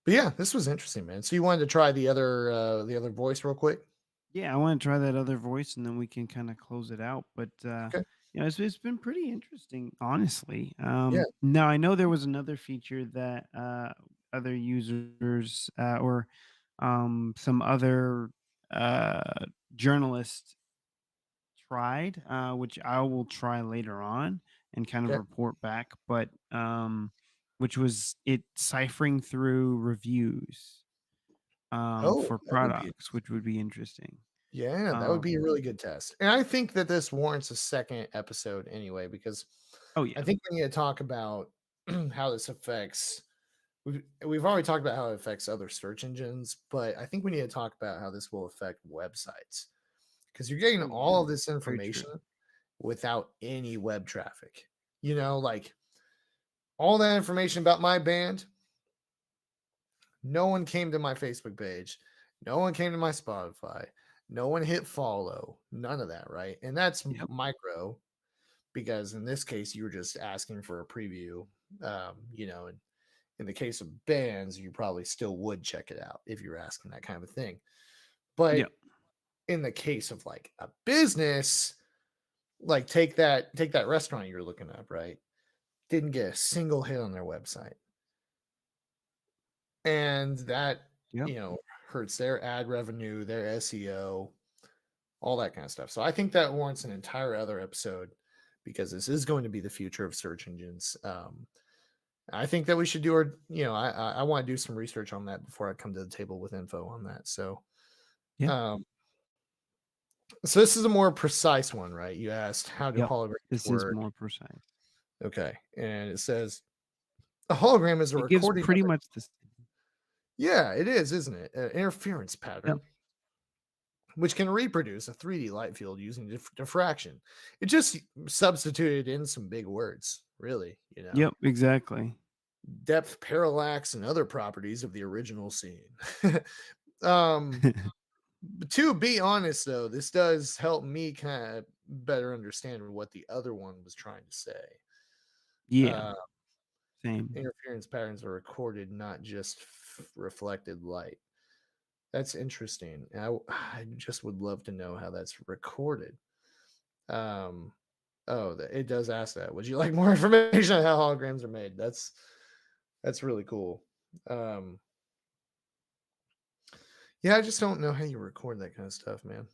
but yeah, this was interesting, man. So you wanted to try the other voice real quick? Yeah, I want to try that other voice, and then we can kind of close it out. But Okay. it's been pretty interesting, honestly. Yeah. Now I know there was another feature that other users or some other uh, journalists tried, which I will try later on and kind of Okay. report back. But which was it ciphering through reviews Oh, for that would be products, which would be interesting. yeah, that would be a Um, really good test. And I think that this warrants a second episode anyway, because oh I yeah, think we need to talk about how this affects. We've already talked about how it affects other search engines, but I think we need to talk about how this will affect websites because you're getting oh all yeah, of this very true. information without any web traffic. Like all that information about my band, no one came to my Facebook page, no one came to my Spotify, no one hit follow, none of that, right? And that's Yep. micro because in this case you were just asking for a preview, and in the case of bands, you probably still would check it out if you're asking that kind of thing. But Yep. in the case of like a business, like take that restaurant you're looking up, right? Didn't get a single hit on their website. And that, Yep. you know, hurts their ad revenue, their SEO, all that kind of stuff. So I think that warrants an entire other episode because this is going to be the future of search engines. I think that we should do I want to do some research on that before I come to the table with info on that. Yeah. Um, so this is a more precise one, right? You asked how do Yep. holograms This is work? more precise. Okay, and it says a hologram is a It gives recording of pretty a much the same. yeah, it is, isn't it? An interference Yep. pattern which can reproduce a 3D light field using diffraction. It just substituted in some big words, really. Yep. Exactly. Depth, parallax, and other properties of the original scene. um, to be honest, though, this does help me kind of better understand what the other one was trying to say. Yeah. Uh, Same. interference patterns are recorded, not just reflected light. That's interesting. I just would love to know how that's recorded. Um, oh, it does ask that. Would you like more information on how holograms are made? That's really cool. Um, yeah, I just don't know how you record that kind of stuff, man.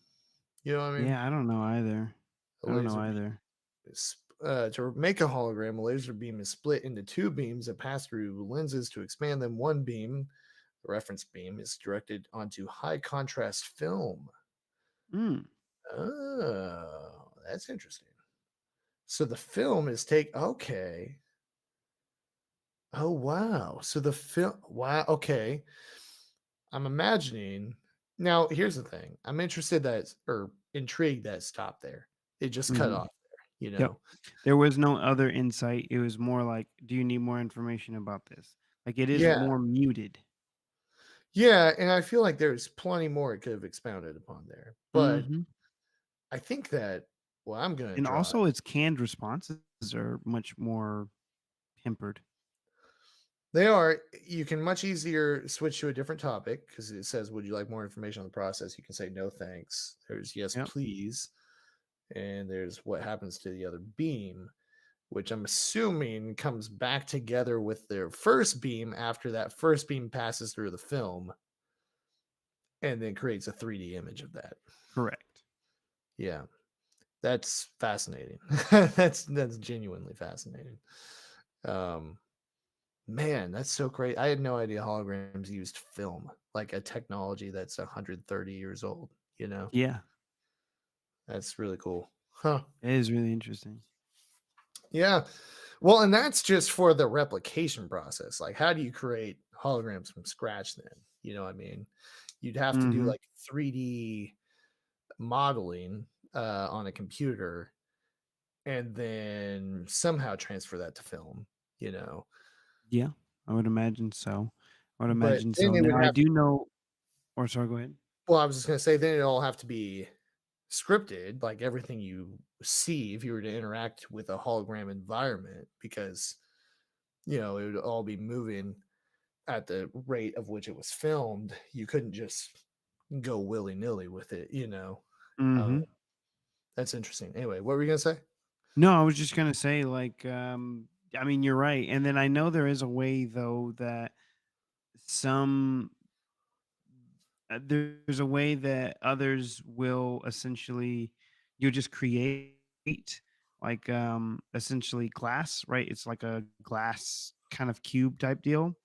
You know what I mean? Yeah. I don't know either. A I don't know laser beam either. is to make a hologram. A laser beam is split into two beams that pass through lenses to expand them. One beam, the reference beam, is directed onto high contrast film. Mm. Oh, that's interesting. So the film is take okay. Oh wow. So the film wow, okay. I'm imagining now here's the thing. I'm interested that or intrigued that it stopped there. It just cut Hmm. off there, you Yep. know. There was no other insight. It was more like, do you need more information about this? Like it is Yeah. more muted. Yeah, and I feel like there's plenty more it could have expounded upon there. But Hmm. I think that what I'm gonna And try also, its canned responses are much more tempered. they are you can much easier switch to a different topic because it says, would you like more information on the process? You can say no thanks. There's yes, Yep. please. And there's what happens to the other beam. which I'm assuming comes back together with their first beam after that first beam passes through the film and then creates a 3D image of that. Correct. Yeah, that's fascinating. That's genuinely fascinating. Um, Man, that's so great. I had no idea holograms used film, like a technology that's 130 years old, you know? Yeah, That's really cool. Huh. it is really interesting. Yeah. Well, and that's just for the replication process. Like, how do you create holograms from scratch then? You know what I mean? You'd have to do Mhm. like 3D modeling on a computer and then somehow transfer that to film, you know? Yeah, I would imagine so. I would But imagine then so. it would Now I have, do know or sorry, go ahead. well, I was just going to say, then it'd all have to be scripted, like everything you see if you were to interact with a hologram environment, because it would all be moving at the rate of which it was filmed. You couldn't just go willy-nilly with it. uh, Mhm. that's interesting. Anyway, what were you gonna say? No, I was just gonna say, like, I mean, you're right, and then I know there is a way though that some there's a way that others will essentially you'll just create like essentially glass, right? It's like a glass kind of cube type deal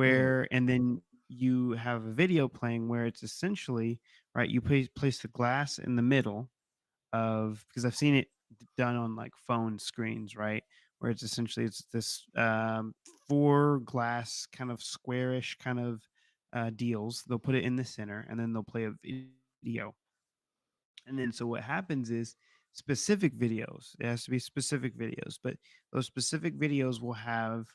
Mhm. where and then you have a video playing where it's essentially right you place the glass in the middle of because I've seen it done on like phone screens, right? Where it's essentially it's this four glass kind of squarish kind of deals. They'll put it in the center, and then they'll play a video. And then so what happens is specific videos. It has to be specific videos, but those specific videos will have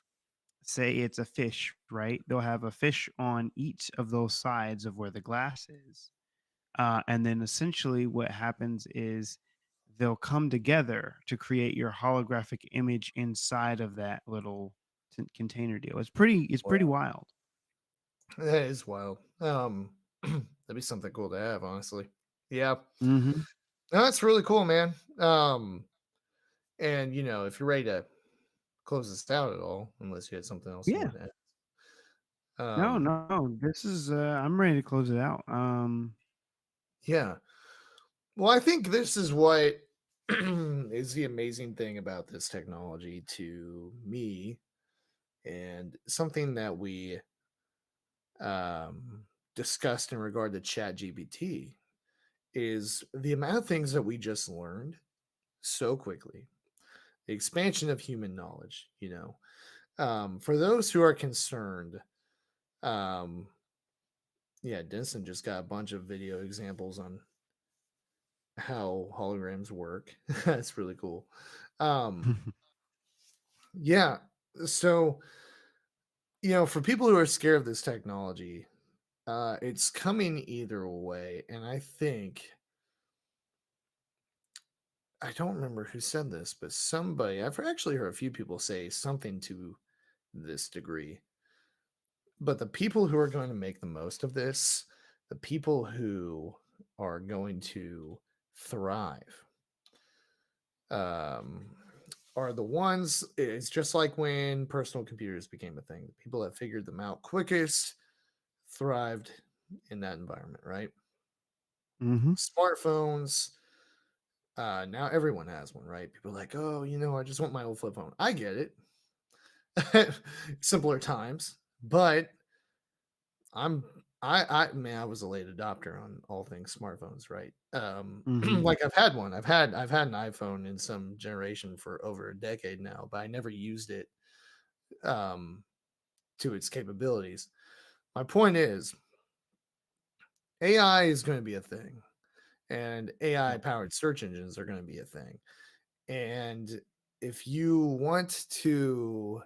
say it's a fish, right? They'll have a fish on each of those sides of where the glass is and then essentially what happens is they'll come together to create your holographic image inside of that little container deal. It's pretty Wow, wild. that is wild. That'd be something cool to have, honestly. Yeah. Hmm. No, that's really cool, man. And if you're ready to close this out at all, unless you had something else you Yeah. wanted to add. No, no. This is I'm ready to close it out. Yeah. Well, I think this is what is the amazing thing about this technology to me, and something that we um, discussed in regard to Chat GPT is the amount of things that we just learned so quickly. The expansion of human knowledge, for those who are concerned, um, yeah, Denson just got a bunch of video examples on how holograms work. That's really cool. Um, yeah. So, for people who are scared of this technology, it's coming either way. And I think, I don't remember who said this, but somebody, I've actually heard a few people say something to this degree. But the people who are going to make the most of this, the people who are going to thrive, um, are the ones, it's just like when personal computers became a thing. The people that figured them out quickest thrived in that environment, right? Hmm. Smartphones, now everyone has one, right? People are like, oh, I just want my old flip phone. I get it. Simpler times, but I'm I man, I was a late adopter on all things smartphones, right? Hmm. Like I've had an iPhone in some generation for over a decade now, but I never used it um to its capabilities. My point is, AI is going to be a thing, and AI Yep. powered search engines are going to be a thing. And if you want to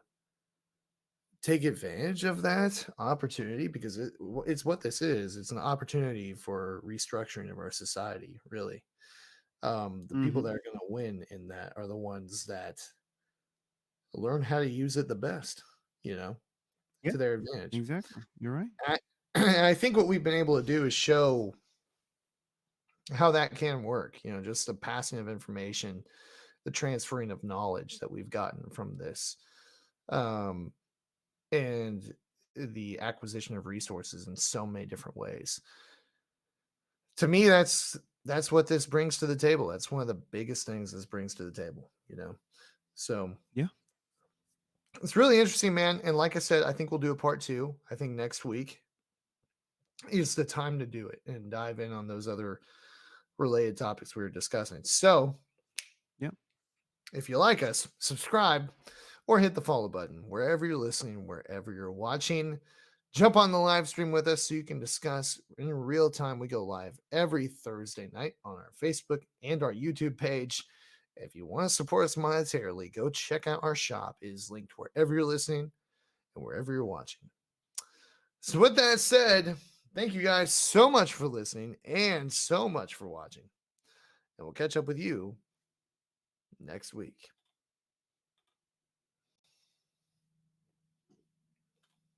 take advantage of that opportunity, because it's what this is, it's an opportunity for restructuring of our society, really. The people Hmm. that are going to win in that are the ones that learn how to use it the best, you know, Yeah. to their advantage. Exactly. You're right. I, and I think what we've been able to do is show how that can work, just the passing of information the transferring of knowledge that we've gotten from this, um, and the acquisition of resources in so many different ways. To me, that's what this brings to the table. That's one of the biggest things this brings to the table, you know. So Yeah. it's really interesting, man. And like I said, I think we'll do a part two. I think next week is the time to do it and dive in on those other related topics we were discussing. So Yeah. if you like us, subscribe or hit the follow button wherever you're listening, wherever you're watching. Jump on the live stream with us so you can discuss in real time. We go live every Thursday night on our Facebook and our YouTube page. If you want to support us monetarily, go check out our shop. It is linked wherever you're listening and wherever you're watching. So, with that said, thank you guys so much for listening and so much for watching. And we'll catch up with you next week.